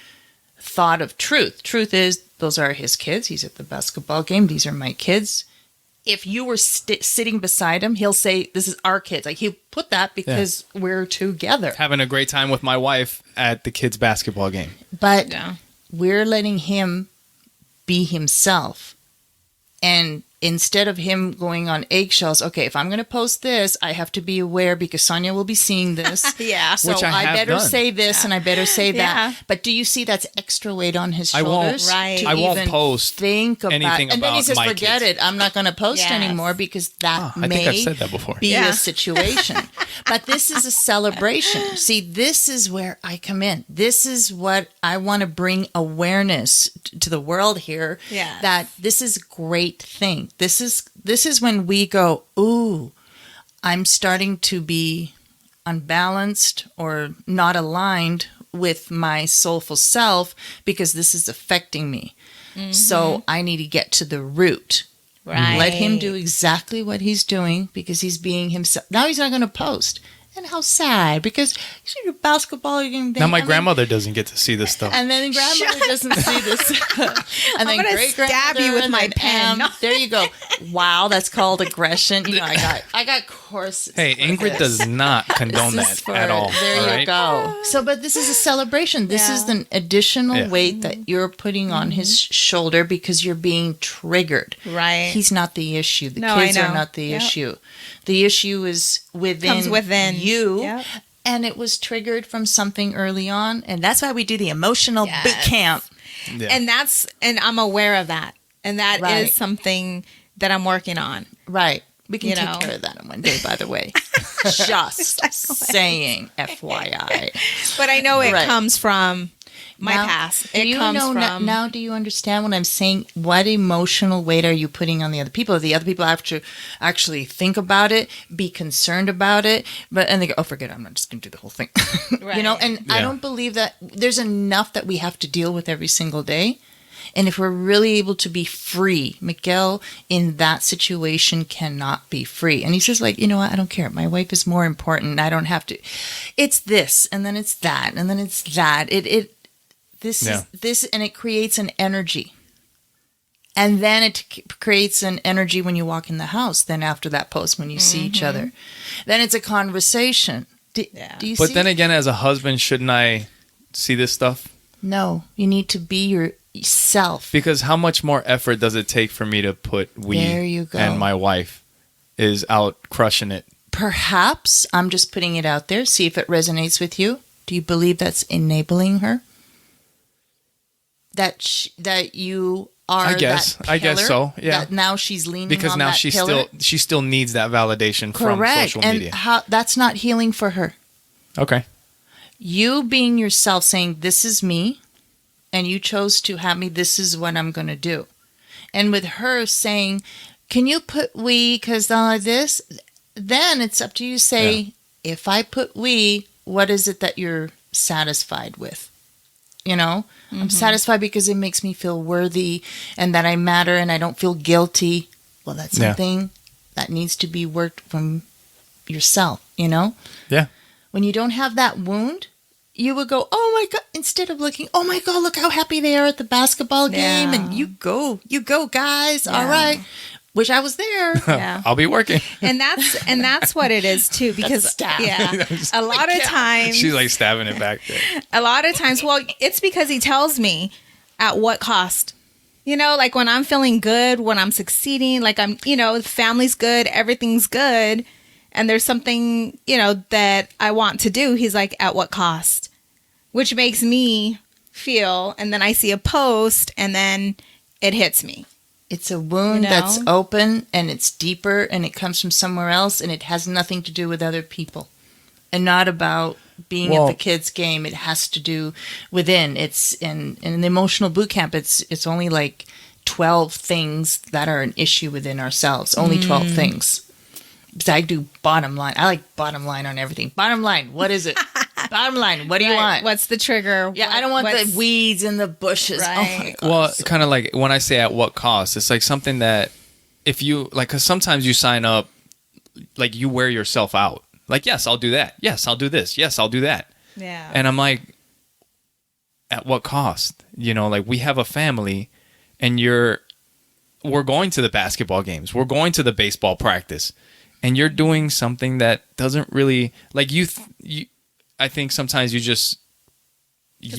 thought of truth. Truth is, those are his kids. He's at the basketball game. These are my kids. If you were sitting beside him, he'll say, this is our kids. Like, he'll put that because we're together. having a great time with my wife at the kids' basketball game. But Yeah. we're letting him be himself. And instead of him going on eggshells, okay, if I'm going to post this, I have to be aware because Sonia will be seeing this. Yeah. So Which I have better done. say this and I better say that. Yeah. But do you see that's extra weight on his I won't- shoulders? Right. to I won't even post think about anything and then he about says, my forget kids. it. I'm not going to post Yes. anymore because that I may think I've said that before. be Yeah. a situation. But this is a celebration. See, this is where I come in. This is what I want to bring awareness to the world here. Yes. That this is a great thing. This is when we go, ooh, I'm starting to be unbalanced or not aligned with my soulful self because this is affecting me. So I need to get to the root. Right. Let him do exactly what he's doing because he's being himself. Now he's not going to post. And how sad, because you see your basketball game. Now my grandmother doesn't get to see this stuff. And then grandmother doesn't see this. And I'm then gonna stab you with my pen. There you go. Wow, that's called aggression. You know, I got courses. Hey, Ingrid does not condone that at all. There all you right? go. So, but this is a celebration. This is an additional weight that you're putting on his shoulder because you're being triggered. Right. He's not the issue. The No, kids I are know. not the Yep. issue. The issue is Comes within you. Yep. And it was triggered from something early on. And that's why we do the emotional boot camp. Yeah. And I'm aware of that. And that Right. is something that I'm working on. Right. We can You take know. care of that in one day, by the way. Just saying, FYI. But I know it Right. comes from my Now, past. do It you comes know from now do you understand what I'm saying? What emotional weight are you putting on the other people? The other people have to actually think about it, be concerned about it, and they go, oh, forget it, I'm not just going to do the whole thing. Right. You know, and I Yeah. don't believe that there's enough that we have to deal with every single day. And if we're really able to be free, Miguel in that situation cannot be free. And he says, like, you know what? I don't care. My wife is more important. I don't have to. It's this, and then it's that, and then it's that. This Yeah. is this, and it creates an energy. And then it creates an energy when you walk in the house. Then after that post, when you see each other, then it's a conversation. Do you But see? then again, as a husband, shouldn't I see this stuff? No, you need to be yourself. Because how much more effort does it take for me to put There you go. and my wife is out crushing it? Perhaps I'm just putting it out there. See if it resonates with you. Do you believe that's enabling her? That you are. I guess. That I guess pillar, so, yeah. That now she's leaning Because on now that pillar? she still needs that validation Correct. from social media. And that's not healing for her. Okay. You being yourself, saying this is me, and you chose to have me. This is what I'm going to do. And with her saying, "Can you put we?" Because this, then it's up to you. To say, if I put we, what is it that you're satisfied with? You know, I'm satisfied because it makes me feel worthy and that I matter and I don't feel guilty. Well, that's something that needs to be worked from yourself, you know? Yeah. When you don't have that wound, you would go, oh my God, instead of looking, oh my God, look how happy they are at the basketball game. Yeah. And you go, guys. All Yeah. right. Wish I was there. Yeah. I'll be working. And that's what it is too, because a stab. a lot of times She's like stabbing it back there. a lot of times, well, it's because he tells me at what cost. You know, like when I'm feeling good, when I'm succeeding, like I'm, you know, the family's good, everything's good, and there's something, you know, that I want to do. He's like, at what cost? Which makes me feel, and then I see a post and then it hits me. It's a wound You know? that's open and it's deeper and it comes from somewhere else and it has nothing to do with other people and not about being at the kids' game. It has to do within. It's in the emotional boot camp. It's only like 12 things that are an issue within ourselves. Only 12 things. Because I do bottom line. I like bottom line on everything. Bottom line, what is it? Bottom line, what do you want? What's the trigger? Yeah, I don't want the weeds and the bushes. Oh my Right. God. Well, kind of like when I say at what cost, it's like something that if you like, because sometimes you sign up, like you wear yourself out. Like, yes, I'll do that. Yes, I'll do this. Yes, I'll do that. Yeah. And I'm like, at what cost? You know, like we have a family and we're going to the basketball games. We're going to the baseball practice. And you're doing something that doesn't really, like I think sometimes you just,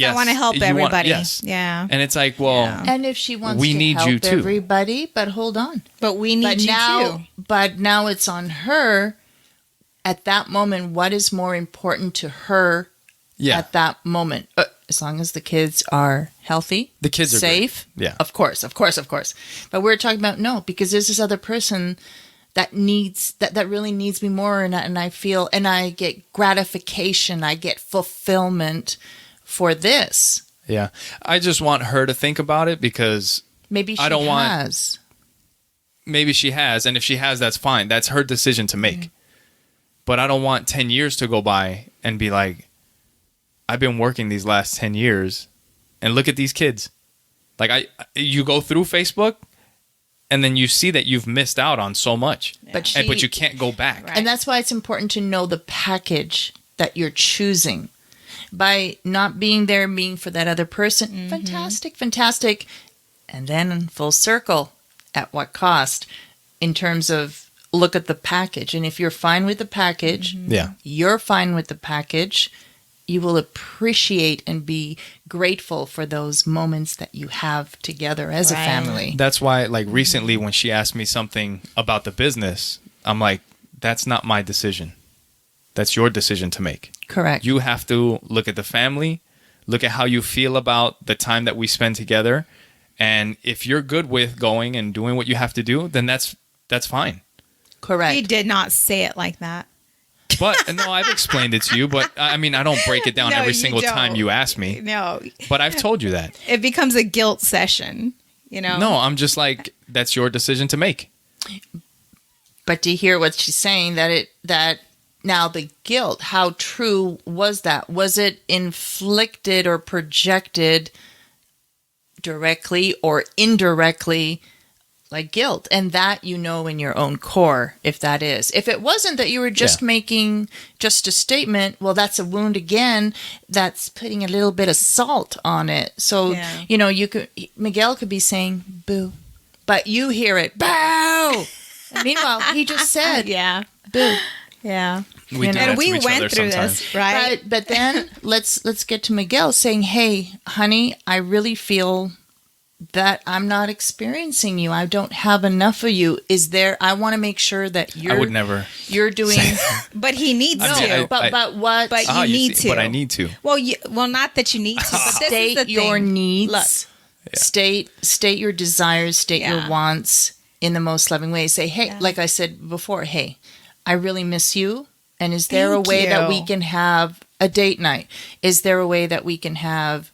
I want to help everybody. Yes. Yeah. And it's like, well, Yeah. And if she wants We to need help you too. everybody, but hold on. But we need you too. But now it's on her. At that moment, what is more important to her yeah. at that moment? As long as the kids are healthy, The kids are safe. great. Yeah. Of course. But we're talking about no, because there's this other person that needs that really needs me more, and I feel, and I get gratification, I get fulfillment for this. Yeah. I just want her to think about it because Maybe she I don't want- has. maybe she has. And if she has, that's fine. That's her decision to make. But I don't want 10 years to go by and be like, I've been working these last 10 years and look at these kids. Like you go through Facebook and then you see that you've missed out on so much, but you can't go back. Right. And that's why it's important to know the package that you're choosing. By not being there, being for that other person, fantastic. And then full circle, at what cost? In terms of look at the package. And if you're fine with the package, you're fine with the package, you will appreciate and be grateful for those moments that you have together as a family. That's why, like, recently when she asked me something about the business, I'm like, that's not my decision. That's your decision to make. Correct. You have to look at the family, look at how you feel about the time that we spend together. And if you're good with going and doing what you have to do, then that's fine. Correct. He did not say it like that. But no, I've explained it to you. But I mean, I don't break it down every single time you ask me. No. But I've told you that. It becomes a guilt session, you know? No, I'm just like, that's your decision to make. But to hear what she's saying, that now the guilt, how true was that? Was it inflicted or projected directly or indirectly, like guilt? And that you know in your own core, if that is. If it wasn't that you were just making just a statement, well, that's a wound again. That's putting a little bit of salt on it. So, you know, Miguel could be saying, boo. But you hear it, boo! And meanwhile, he just said, boo. Yeah. We do and we to each went other through sometimes. this, right? But then let's get to Miguel saying, hey, honey, I really feel that I'm not experiencing you. I don't have enough of you. I want to make sure that I would never. You're doing. But he needs to. But what? But you need to. But I need to. Well, not that you need to. But this state is the your thing. needs. Look. State your desires. State your wants in the most loving way. Say, hey, like I said before, hey, I really miss you. And is there a way that we can have a date night? Is there a way that we can have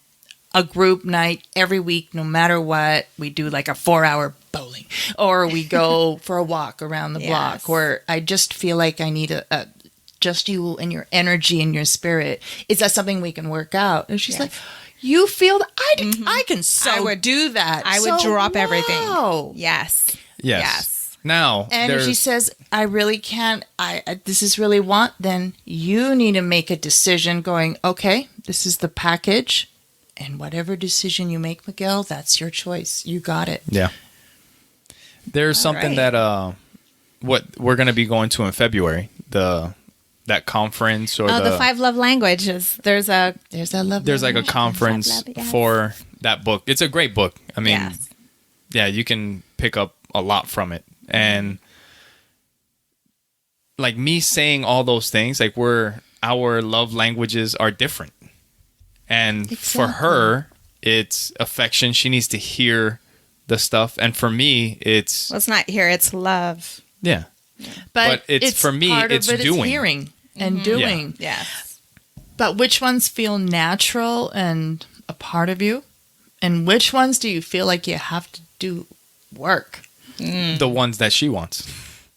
a group night every week, no matter what? We do like a 4-hour bowling, or we go for a walk around the block, or I just feel like I need a just you and your energy and your spirit. Is that something we can work out? And she's like, you feel that? I can do that. I would drop everything. Wow. Yes. Now, and if she says, I really can't, this is really then you need to make a decision going, okay, this is the package. And whatever decision you make, Miguel, that's your choice. You got it. Yeah. There's something that what we're going to be going to in February, that conference or the 5 love languages. There's like a conference for that book. It's a great book. I mean, you can pick up a lot from it. And like me saying all those things, like our love languages are different. And for her, it's affection. She needs to hear the stuff. And for me, it's not hear, it's love. Yeah. But it's for me, it's doing. It's hearing and doing. Yeah. But which ones feel natural and a part of you? And which ones do you feel like you have to do work? The ones that she wants.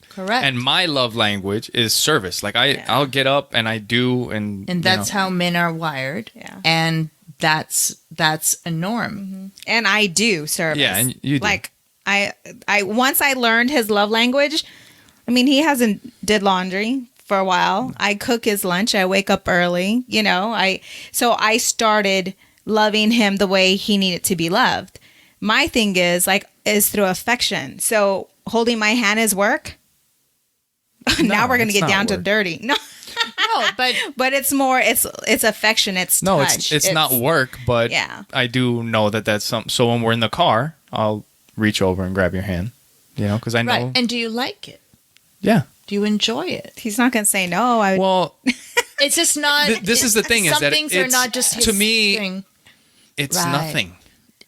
Correct. And my love language is service. Like I'll get up and I do, and that's how men are wired. Yeah. And that's a norm. Mm-hmm. And I do service. Yeah, and you do. Like I once I learned his love language. I mean, he hasn't did laundry for a while. I cook his lunch. I wake up early. You know, so I started loving him the way he needed to be loved. My thing is through affection. So holding my hand is work. Now we're going to get down to dirty. No, but it's more, it's affection. It's touch. It's not work, but I do know that that's something. So when we're in the car, I'll reach over and grab your hand, because I know. Right. And do you like it? Yeah. Do you enjoy it? He's not going to say no. Well, it's just not. This is the thing, is that things are not just his to me, thing. It's nothing.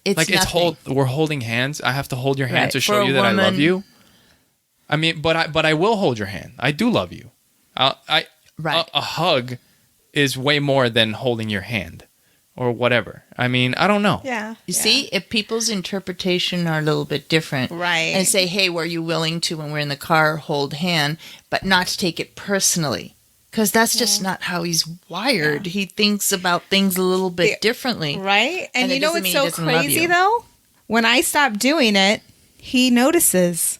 It's like nothing. We're holding hands. I have to hold your hand to show you that I love you. I mean, but I will hold your hand. I do love you. A hug is way more than holding your hand. or whatever. I mean, I don't know. Yeah. You see, if people's interpretation are a little bit different, Right. and say, hey, were you willing to, when we're in the car, hold hand, but not to take it personally? Because that's just not how he's wired. He thinks about things a little bit differently. Right. And you it know doesn't what's mean so he doesn't love crazy you. though? When I stop doing it, he notices.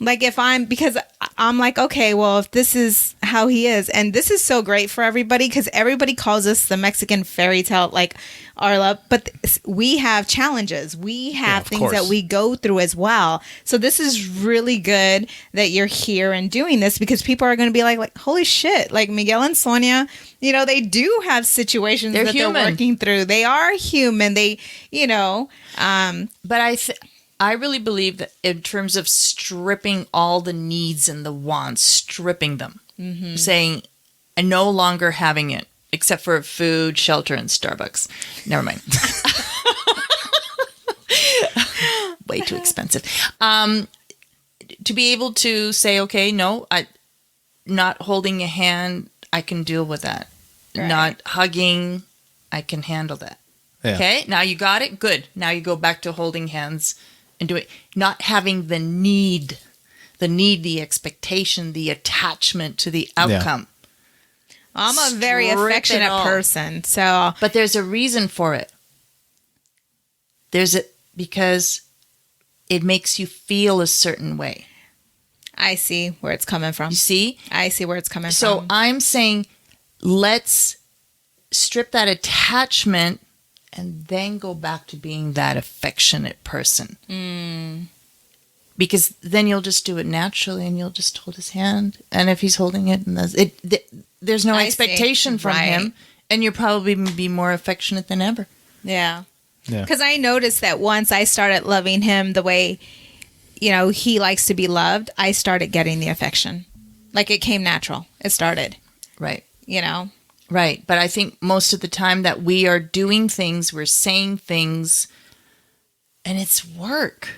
Like if because I'm like, okay, well, if this is how he is, and this is so great for everybody because everybody calls us the Mexican fairy tale, like our love, but we have challenges. We have of things course. that we go through as well. So this is really good that you're here and doing this because people are going to be like, holy shit, like Miguel and Sonja, you know, they do have situations They're that human. they're working through. They are human. They, you know, But I really believe that in terms of stripping all the needs and the wants, stripping them, saying, I'm no longer having it, except for food, shelter, and Starbucks. Never mind. Way too expensive. To be able to say, okay, no, not holding a hand, I can deal with that. Right. Not hugging, I can handle that. Yeah. Okay, now you got it. Good. Now you go back to holding hands and do it. Not having the need, the expectation, the attachment to the outcome. I'm a very Strip it affectionate all. person. So But there's a reason for it. Because it makes you feel a certain way. I see where it's coming from. You see? I see where it's coming So from. I'm saying, let's strip that attachment and then go back to being that affectionate person. Because then you'll just do it naturally and you'll just hold his hand. And if he's holding it, and there's no I see. expectation from Right. him. And you'll probably be more affectionate than ever. Yeah. Yeah. Because I noticed that once I started loving him the way, you know, he likes to be loved, I started getting the affection. Like it came natural. It started, Right. you know? Right. But I think most of the time that we are doing things, we're saying things, and it's work.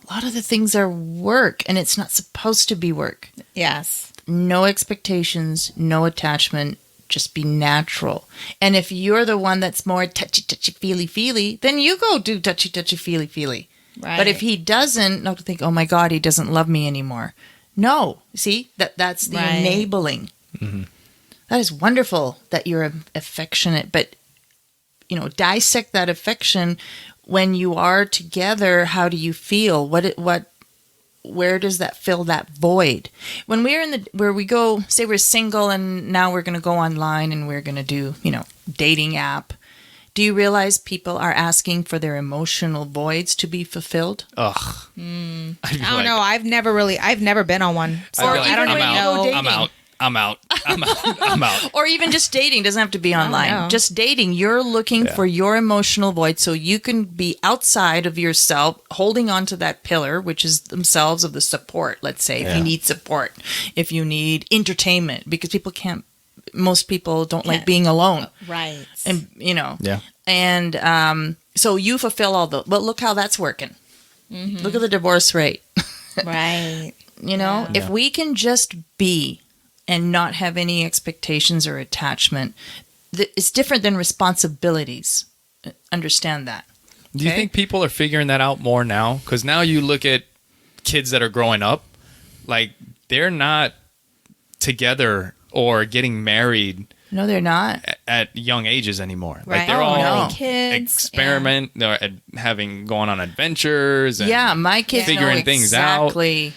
A lot of the things are work, and it's not supposed to be work. Yes. No expectations, no attachment, just be natural. And if you're the one that's more touchy, feely, then you go do touchy, feely. Right. But if he doesn't, not to think, oh my God, he doesn't love me anymore. No. See, that's the Right. enabling. That is wonderful that you're affectionate, but, you know, dissect that affection. When you are together, how do you feel? Where does that fill that void? When we're where we go, say we're single and now we're going to go online and we're going to do, you know, dating app. Do you realize people are asking for their emotional voids to be fulfilled? Ugh. I don't know. I've never been on one. So Or I don't even even when you know. go dating. I'm out. Or even just dating doesn't have to be online. know. Just dating, you're looking for your emotional void so you can be outside of yourself, holding on to that pillar, which is themselves of the support, let's say, if you need support, if you need entertainment, because most people don't like being alone. Right. And, you know. Yeah. And so you fulfill but look how that's working. Look at the divorce rate. Right. You know, if we can just be and not have any expectations or attachment, it's different than responsibilities. Understand that. Do you think people are figuring that out more now? Because now you look at kids that are growing up, like they're not together or getting married No, they're not. at young ages anymore. Right. Like they're Oh, all no. Kids, experiment, they're going on adventures. And Yeah, my kids figuring know things out. exactly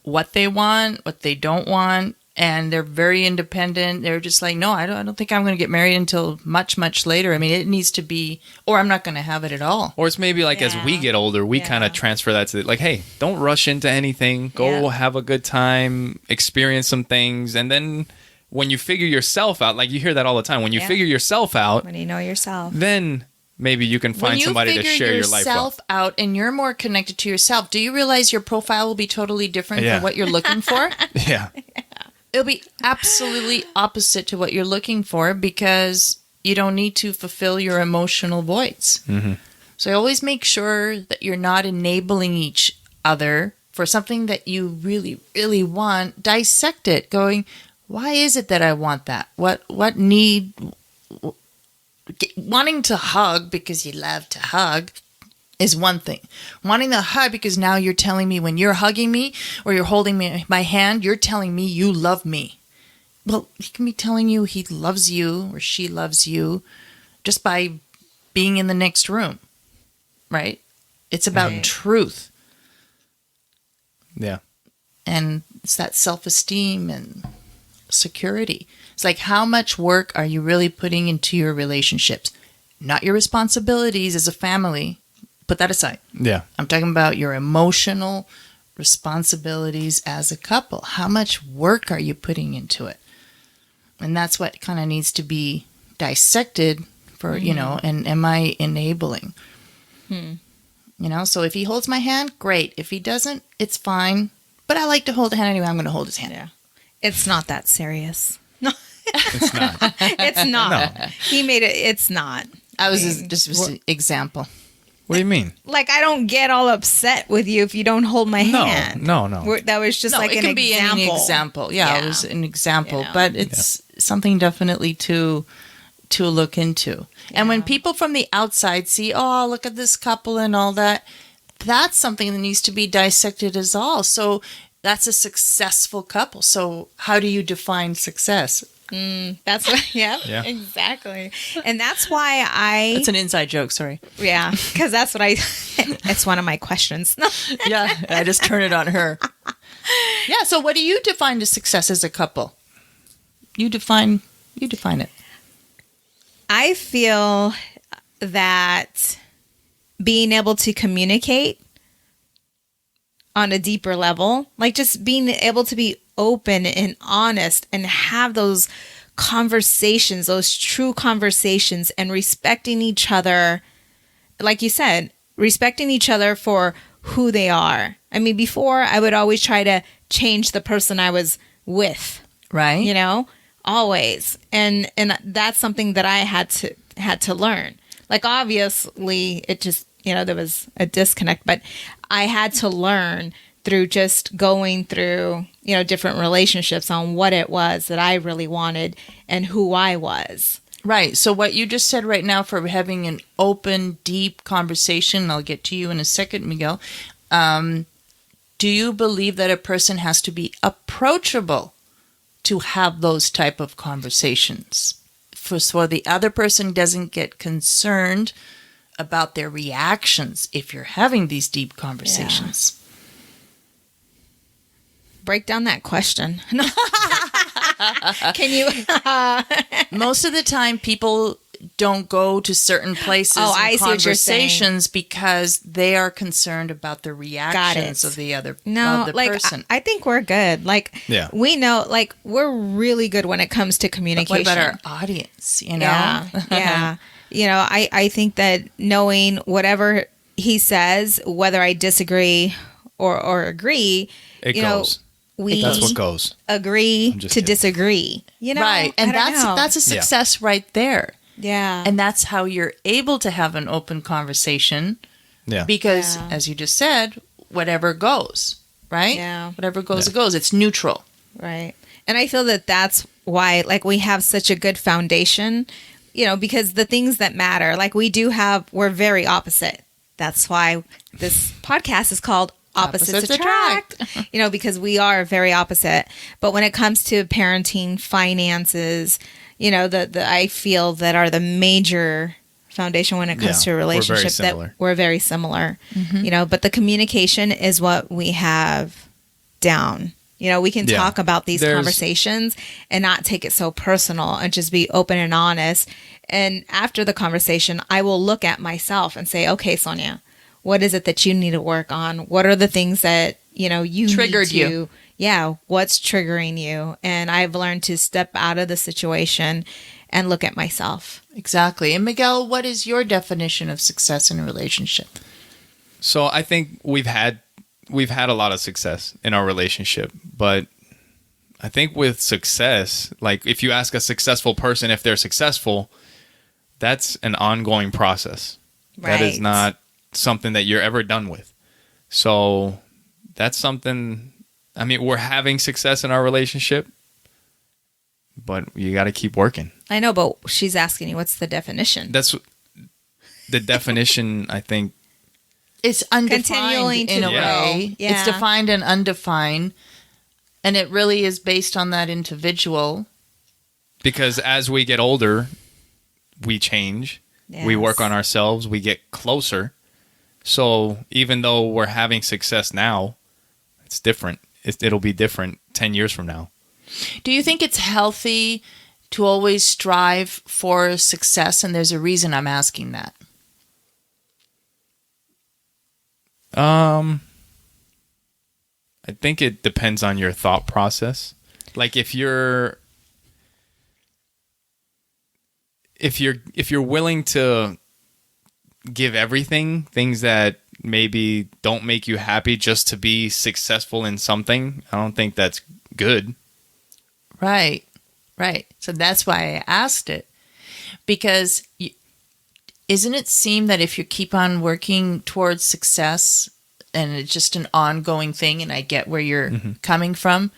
what they want, what they don't want, and they're very independent. They're just like, no, I don't think I'm going to get married until much, much later. I mean, it needs to be, or I'm not going to have it at all. Or it's maybe like as we Yeah. get older, we Yeah. kind of transfer that to like, hey, don't rush into anything. Go Yeah. have a good time, experience some things. And then when you figure yourself out, like you hear that all the time, when you Yeah. figure yourself out, When you know yourself. then maybe you can When find you somebody to figure share your life yourself with. out and you're more connected to yourself, do you realize your profile will be totally different Yeah. from what you're looking for? Yeah. It'll be absolutely opposite to what you're looking for because you don't need to fulfill your emotional voids. Mm-hmm. So always make sure that you're not enabling each other for something that you really, really want. Dissect it, going, why is it that I want that? What need wanting to hug because you love to hug is one thing. Wanting to hug because now you're telling me when you're hugging me or you're holding my hand, you're telling me you love me. Well, he can be telling you he loves you or she loves you just by being in the next room, right? It's about truth. Yeah. And it's that self-esteem and security. It's like, how much work are you really putting into your relationships? Not your responsibilities as a family. Put that aside. Yeah. I'm talking about your emotional responsibilities as a couple. How much work are you putting into it? And that's what kind of needs to be dissected for, and am I enabling? So if he holds my hand, great. If he doesn't, it's fine. But I like to hold the hand anyway. I'm going to hold his hand. Yeah. It's not that serious. No, It's not. it's not. No. He made it. It's not. I was just an example. What do you mean? Like, I don't get all upset with you if you don't hold my hand. No. That was just like it an can example. be any example. Yeah, it was an example, but it's something definitely to look into. And when people from the outside see, oh, look at this couple and all that, that's something that needs to be dissected as all. So that's a successful couple. So how do you define success? That's what, yeah, exactly. And that's why That's an inside joke, sorry. Yeah, because that's what it's one of my questions. Yeah, I just turn it on her. Yeah, so what do you define as success as a couple? You define it. I feel that being able to communicate on a deeper level, like just being able to be open and honest and have those conversations, those true conversations, and respecting each other, like you said, respecting each other for who they are. I mean, before I would always try to change the person I was with, Right. Always. And that's something that I had to learn. Like, obviously it just, there was a disconnect, but I had to learn through just going through, different relationships on what it was that I really wanted and who I was. Right. So what you just said right now for having an open, deep conversation, I'll get to you in a second, Miguel. Do you believe that a person has to be approachable to have those type of conversations? So the other person doesn't get concerned about their reactions if you're having these deep conversations. Break down that question. Can you? Most of the time, people don't go to certain places I and see what you're saying. conversations because they are concerned about the reactions of the other person. I think we're good. Like, we know, like, we're really good when it comes to communication. But what about our audience? Yeah. I think that knowing whatever he says, whether I disagree or agree, It goes. That's what goes. Agree to kidding. disagree. Right, and that's a success right there. Yeah, and that's how you're able to have an open conversation. Yeah, because as you just said, whatever goes, right? Yeah, whatever goes, it goes. It's neutral, right? And I feel that that's why, like, we have such a good foundation. Because the things that matter, like, we're very opposite. That's why this podcast is called Opposites Attract. Because we are very opposite. But when it comes to parenting, finances, I feel that are the major foundation when it comes to a relationship, that we're very similar. Mm-hmm. But the communication is what we have down. We can talk about these conversations and not take it so personal and just be open and honest. And after the conversation, I will look at myself and say, okay, Sonja, what is it that you need to work on? What are the things that, you triggered you? Yeah. What's triggering you? And I've learned to step out of the situation and look at myself. Exactly. And Miguel, what is your definition of success in a relationship? So I think we've had a lot of success in our relationship, but I think with success, like, if you ask a successful person if they're successful, that's an ongoing process. Right. That is not something that you're ever done with. So that's something, we're having success in our relationship, but you got to keep working. I know, but she's asking you, what's the definition? That's the definition, I think. It's undefined Continuing to in a grow. way. Yeah. It's defined and undefined. And it really is based on that individual. Because as we get older, we change. We Yes. work on ourselves. We get closer. So even though we're having success now, it's different. It'll be different 10 years from now. Do you think it's healthy to always strive for success? And there's a reason I'm asking that. I think it depends on your thought process. Like if you're willing to give everything, things that maybe don't make you happy just to be successful in something, I don't think that's good. Right. So that's why I asked it. Because isn't it seem that if you keep on working towards success and it's just an ongoing thing, and I get where you're coming from,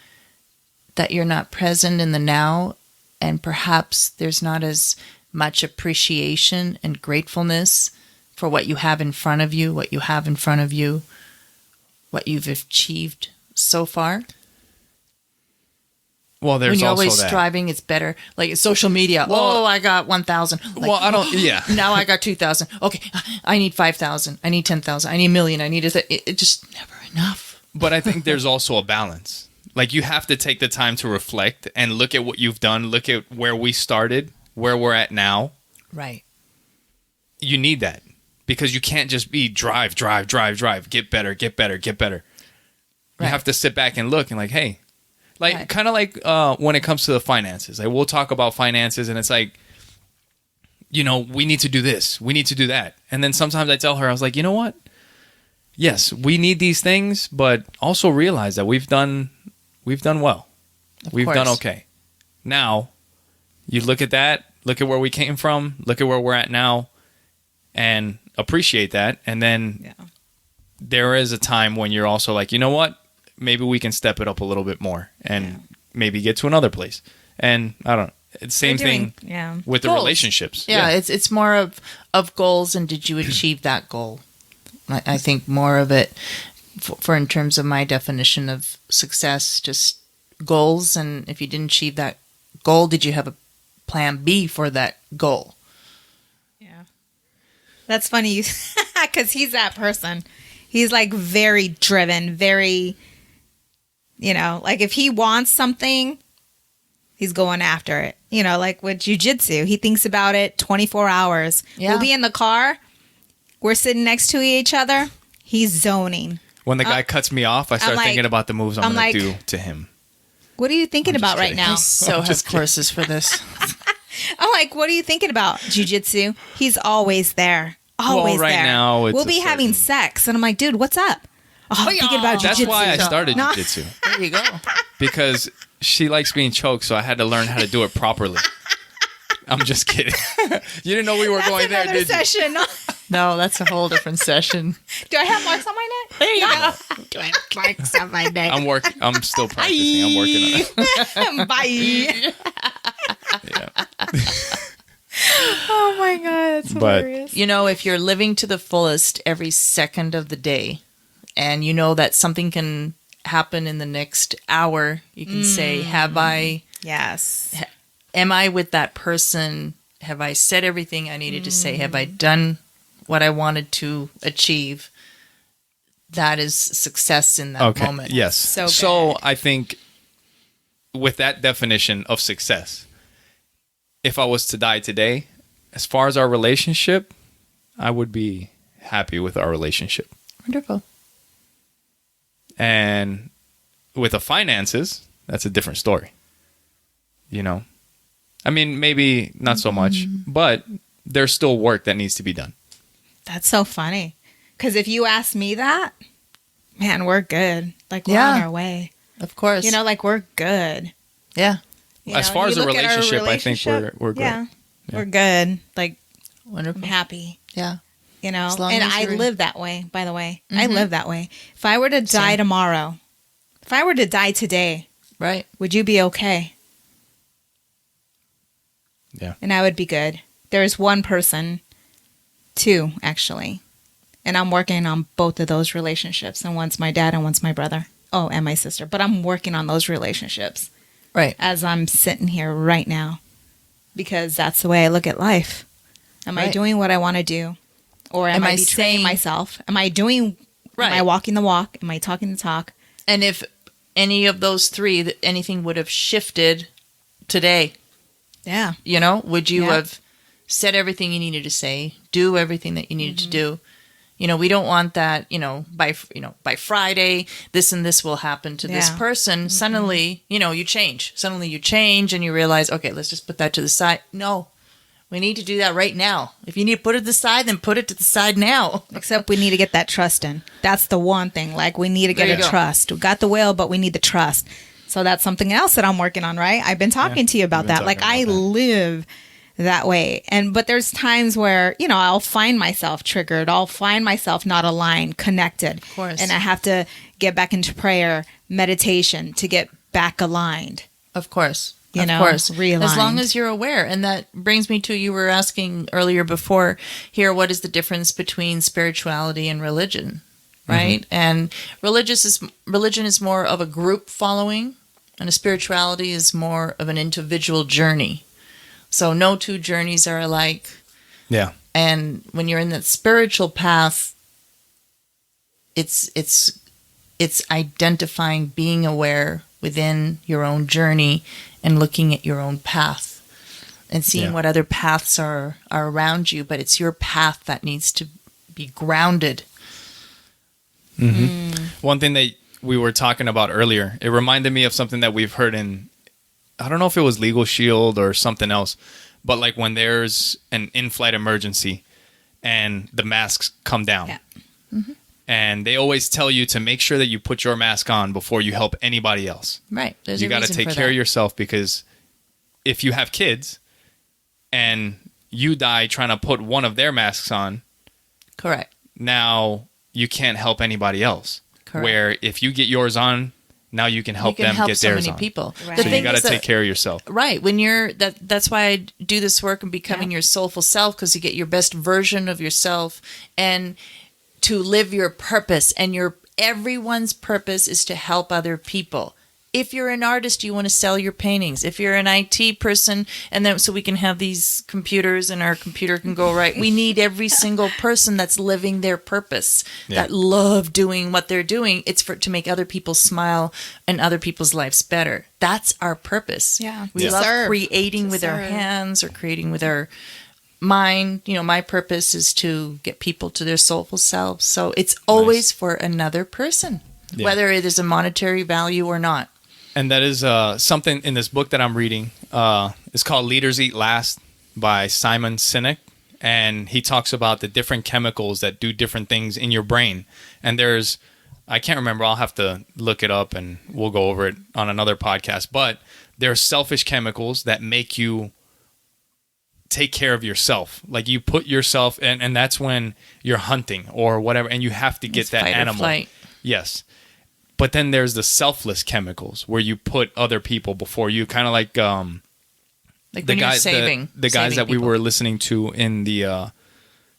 that you're not present in the now, and perhaps there's not as much appreciation and gratefulness for what you have in front of you, what you've achieved so far? Well, there's when you're also always that. striving, it's better. Like social media. Well- I got 1,000. Like, Well, I don't. Yeah. now I got 2,000. Okay, I need 5,000. I need 10,000. I need a million. I need it just never enough. But I think there's also a balance. Like you have to take the time to reflect and look at what you've done. Look at where we started, where we're at now. Right. You need that because you can't just be drive, get better. You Right. have to sit back and look and like, hey, like Right. kind of like when it comes to the finances, like we'll talk about finances and it's like, you know, we need to do this, we need to do that. And then sometimes I tell her, I was like, you know what? Yes, we need these things, but also realize that we've done well. We've done course. okay. Now, you look at that, look at where we came from, look at where we're at now, and appreciate that. And then there is a time when you're also like, you know what? Maybe we can step it up a little bit more and maybe get to another place. And I don't know. It's the same thing with the Goals. relationships. Yeah, it's more of goals and did you achieve that goal? I think more of it for in terms of my definition of success, just goals. And if you didn't achieve that goal, did you have a plan B for that goal? Yeah. That's funny because he's that person. He's like very driven, very, you know, like if he wants something, he's going after it. You know, like with jujitsu, he thinks about it 24 hours. Yeah. We'll be in the car. We're sitting next to each other. He's zoning. When the guy cuts me off, I start like- thinking about the moves I'm I'm going to like- do to him. What are you thinking about right kidding. now? I so have just kidding. courses for this. I'm like, what are you thinking about? Jiu-jitsu. He's always there. Always right there. now, it's we'll a be having certain- sex. And I'm like, dude, what's up? Oh, I'm thinking about That's jiu-jitsu. why I started No. jiu-jitsu. There you go. Because she likes being choked, so I had to learn how to do it properly. I'm just kidding. You didn't know we were going there, Another did you? session. No, that's a whole different session. Do I have marks on my neck? There you go. Do I have marks on my neck? I'm still practicing. I'm working on it. Bye. Yeah. Oh my God, that's But- hilarious. You know, if you're living to the fullest every second of the day and you know that something can happen in the next hour, you can say, Yes. am I with that person? Have I said everything I needed to say? Have I done what I wanted to achieve? That is success in that Okay. moment. Yes. So good. I think with that definition of success, if I was to die today, as far as our relationship, I would be happy with our relationship. Wonderful. And with the finances, that's a different story. You know? I mean, maybe not so much, but there's still work that needs to be done. That's so funny. Because if you ask me that, man, we're good. Like, we're Yeah. on our way. Of course. You know, like, we're good. yeah. You As know, far you as a look at our relationship, I think we're good. Yeah, we're good. Like, I'm Wonderful. happy. Yeah. You know, As long and as I you're- live that way, by the way. I live that way. If I were to die tomorrow, if I were to die today, Right. would you be okay? Yeah. And I would be good. There's one person, two actually, and I'm working on both of those relationships. And one's my dad and one's my brother. Oh, and my sister. But I'm working on those relationships. Right. As I'm sitting here right now, because that's the way I look at life. Am I doing what I want to do? Or am I betraying myself? Am I doing, am I walking the walk? Am I talking the talk? And if any of those three, anything would have shifted today, Yeah. would you have said everything you needed to say, do everything that you needed to do? We don't want that, by Friday, this and this will happen to this person. Suddenly, you change. Suddenly you change and you realize, okay, let's just put that to the side. No, we need to do that right now. If you need to put it to the side, then put it to the side now. Except we need to get that trust in. That's the one thing. Like, we need to get a trust. We got the will, but we need the trust. So that's something else that I'm working on, right? I've been talking to you about that. Like, I live that way. But there's times where, I'll find myself triggered. I'll find myself not aligned, connected. Of course. And I have to get back into prayer, meditation to get back aligned. Of course. Realigned. As long as you're aware. And that brings me to, you were asking earlier before here, what is the difference between spirituality and religion, right? And religion is more of a group following, and a spirituality is more of an individual journey. So no two journeys are alike. Yeah. And when you're in that spiritual path, it's identifying, being aware within your own journey and looking at your own path and seeing what other paths are around you. But it's your path that needs to be grounded. One thing that we were talking about earlier, it reminded me of something that we've heard in, I don't know if it was Legal Shield or something else, but like when there's an in-flight emergency and the masks come down. Yeah. And they always tell you to make sure that you put your mask on before you help anybody else. Right. You got to take care of yourself, because if you have kids and you die trying to put one of their masks on, correct, now you can't help anybody else. Correct. Where if you get yours on, now you can help them get so theirs many on. people. Right. The So thing you got to is take care of yourself. Right. When you're that's why I do this work and becoming your soulful self, because you get your best version of yourself and to live your purpose. And everyone's purpose is to help other people. If you're an artist, you want to sell your paintings. If you're an IT person, and then so we can have these computers and our computer can go right. We need every single person that's living their purpose, that love doing what they're doing. It's to make other people smile and other people's lives better. That's our purpose. Yeah. We love creating with our hands or creating with our mind. My purpose is to get people to their soulful selves. So it's always for another person, whether it is a monetary value or not. And that is something in this book that I'm reading. It's called Leaders Eat Last by Simon Sinek. And he talks about the different chemicals that do different things in your brain. And I can't remember, I'll have to look it up and we'll go over it on another podcast. But there are selfish chemicals that make you take care of yourself. Like you put yourself, and that's when you're hunting or whatever, and you have to get that animal. Flight. Yes. But then there's the selfless chemicals where you put other people before you, kind of like the guys that we were listening to in the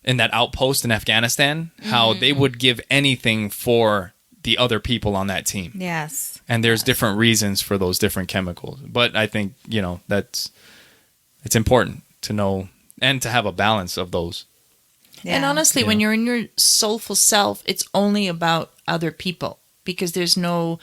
in that outpost in Afghanistan, how they would give anything for the other people on that team. Yes. And there's different reasons for those different chemicals. But I think, it's important to know and to have a balance of those. Yeah. And honestly, when you're in your soulful self, it's only about other people. Because there's not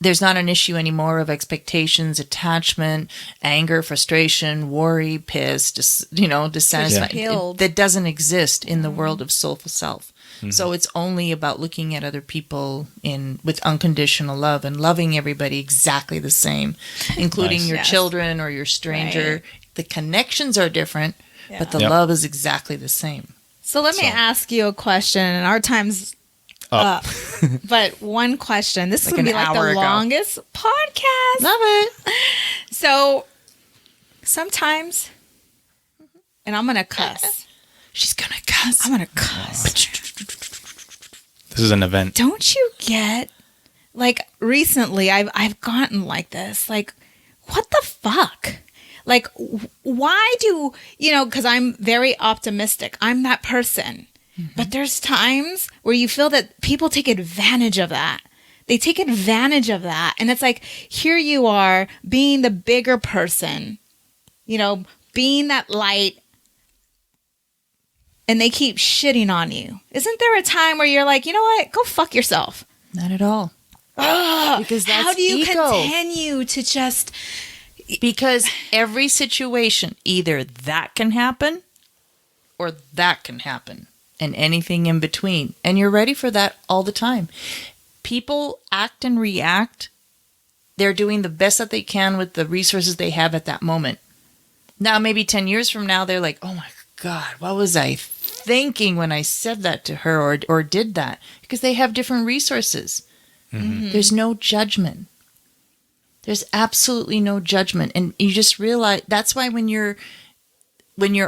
an issue anymore of expectations, attachment, anger, frustration, worry, pissed, dissatisfied. That doesn't exist in the world of soulful self. So it's only about looking at other people with unconditional love and loving everybody exactly the same, including your children or your stranger. Right. The connections are different, but the love is exactly the same. So let me ask you a question, and our time's up. But one question. This is going to be like the longest podcast. Love it. So sometimes, and I'm going to cuss. She's going to cuss. I'm going to cuss. This is an event. Don't you get, like, recently I've gotten like this. Like, what the fuck? Like, why do, because I'm very optimistic. I'm that person. But there's times where you feel that people take advantage of that. They take advantage of that. And it's like, here you are being the bigger person, being that light, and they keep shitting on you. Isn't there a time where you're like, you know what? Go fuck yourself. Not at all. Because that's how do you ego. continue to just... Because every situation, either that can happen or that can happen, and anything in between. And you're ready for that all the time. People act and react. They're doing the best that they can with the resources they have at that moment. Now, maybe 10 years from now, they're like, oh my God, what was I thinking when I said that to her or did that? Because they have different resources. Mm-hmm. There's no judgment. There's absolutely no judgment. And you just realize that's why when you're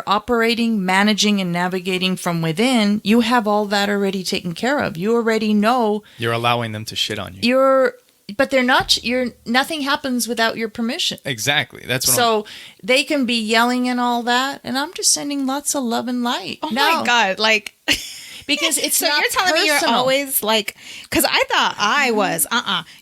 operating, managing, and navigating from within, you have all that already taken care of. You already know. You're allowing them to shit on you. But they're not. Nothing happens without your permission. Exactly. That's what. So they can be yelling and all that, and I'm just sending lots of love and light. Oh my God! Like. Because it's so not you're telling personal. me you're always like, because I thought I was,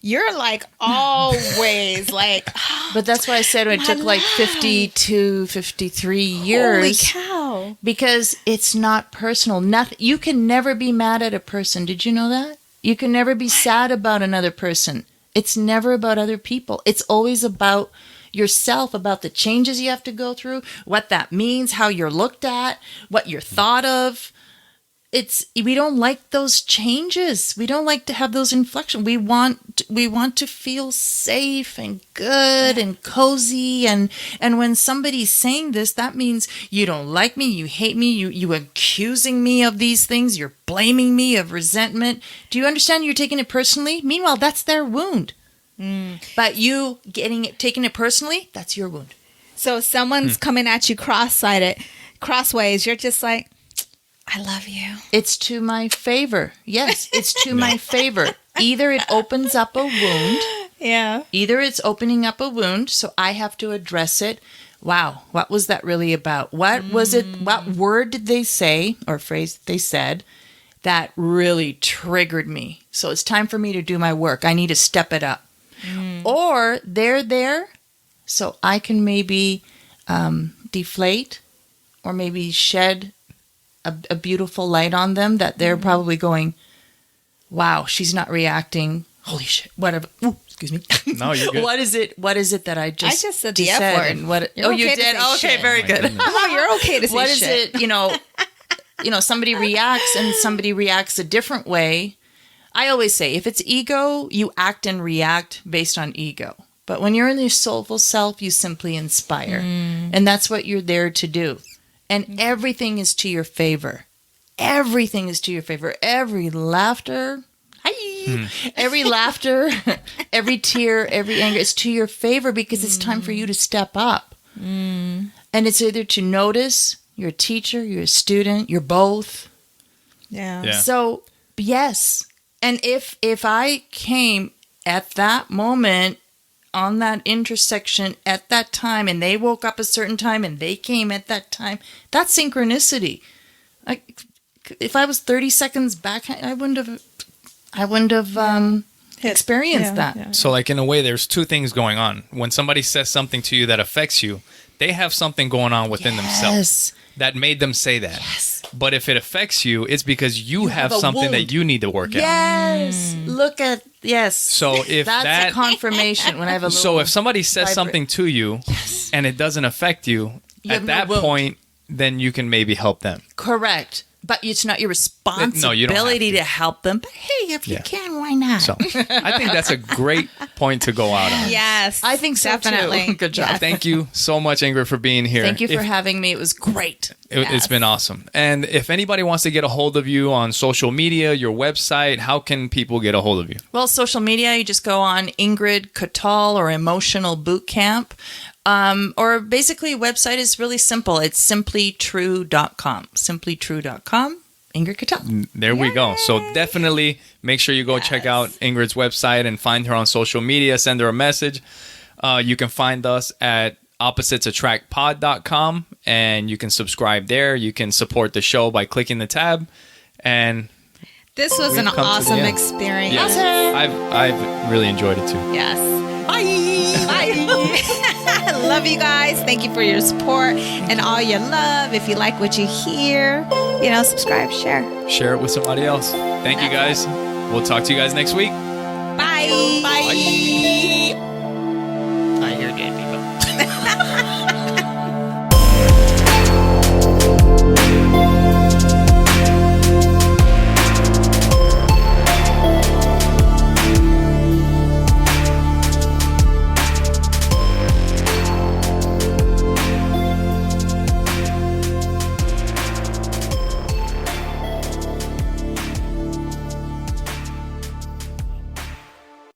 you're like always like. But that's why I said it took like 52, 53 years. Holy cow. Because it's not personal. Nothing. You can never be mad at a person. Did you know that? You can never be sad about another person. It's never about other people. It's always about yourself, about the changes you have to go through, what that means, how you're looked at, what you're thought of. We don't like those changes. We don't like to have those inflections. We want to feel safe and good and cozy. And when somebody's saying this, that means you don't like me, you hate me, you accusing me of these things, you're blaming me of resentment. Do you understand? You're taking it personally. Meanwhile, that's their wound. But you taking it personally, that's your wound. So if someone's coming at you crossways, you're just like, I love you. It's to my favor. Yes, it's to my favor. Either it opens up a wound. Yeah. Either it's opening up a wound, so I have to address it. Wow, what was that really about? What was it? What word did they say or phrase they said that really triggered me? So it's time for me to do my work. I need to step it up. Or they're there, so I can maybe deflate or maybe shed a beautiful light on them that they're probably going, wow, she's not reacting. Holy shit, whatever. Ooh, excuse me. No, you're good. What is it that I just said the F word. And what? You're you okay to did? say Okay, shit. very good. Oh, you're okay to say What is shit. it? Somebody reacts and somebody reacts a different way. I always say, if it's ego, you act and react based on ego. But when you're in your soulful self, you simply inspire. And that's what you're there to do. And everything is to your favor. Everything is to your favor. Every laughter, every laughter, every tear, every anger is to your favor because it's time for you to step up. And it's either to notice, you're a teacher, you're a student, you're both. Yeah. So, yes. And if I came at that moment on that intersection at that time and they woke up a certain time and they came at that time, that's synchronicity. Like, if I was 30 seconds back, I wouldn't have experienced that. Yeah. So, like, in a way, there's two things going on. When somebody says something to you that affects you, they have something going on within themselves that made them say that. Yes. But if it affects you, it's because you have a something wound. that you need to work out. Yes. Look at, yes. So if that's a confirmation when I have a little. So if somebody says vibrate. something to you and it doesn't affect you, You have at no that wound. point, then you can maybe help them. Correct. But it's not your responsibility No, you don't have to help them. But hey, if you can, why not? So I think that's a great point to go out on. Yes. I think so definitely. too. Good job. Yes. Thank you so much, Ingrid, for being here. Thank you for having me. It was great. It's been awesome. And if anybody wants to get a hold of you on social media, your website, how can people get a hold of you? Well, social media, you just go on Ingrid Katal or Emotional Boot Camp. Or basically, website is really simple. It's simplytrue.com. Simplytrue.com. Ingrid Katal. There we go. So definitely make sure you go check out Ingrid's website and find her on social media. Send her a message. You can find us at oppositesattractpod.com, and you can subscribe there. You can support the show by clicking the tab. And This was an We've come to the awesome end. experience. yes, I've really enjoyed it too. Yes. Bye. Love you guys. Thank you for your support and all your love. If you like what you hear, subscribe, share. Share it with somebody else. Thank you guys. We'll talk to you guys next week. Bye. Bye. I hear dead people.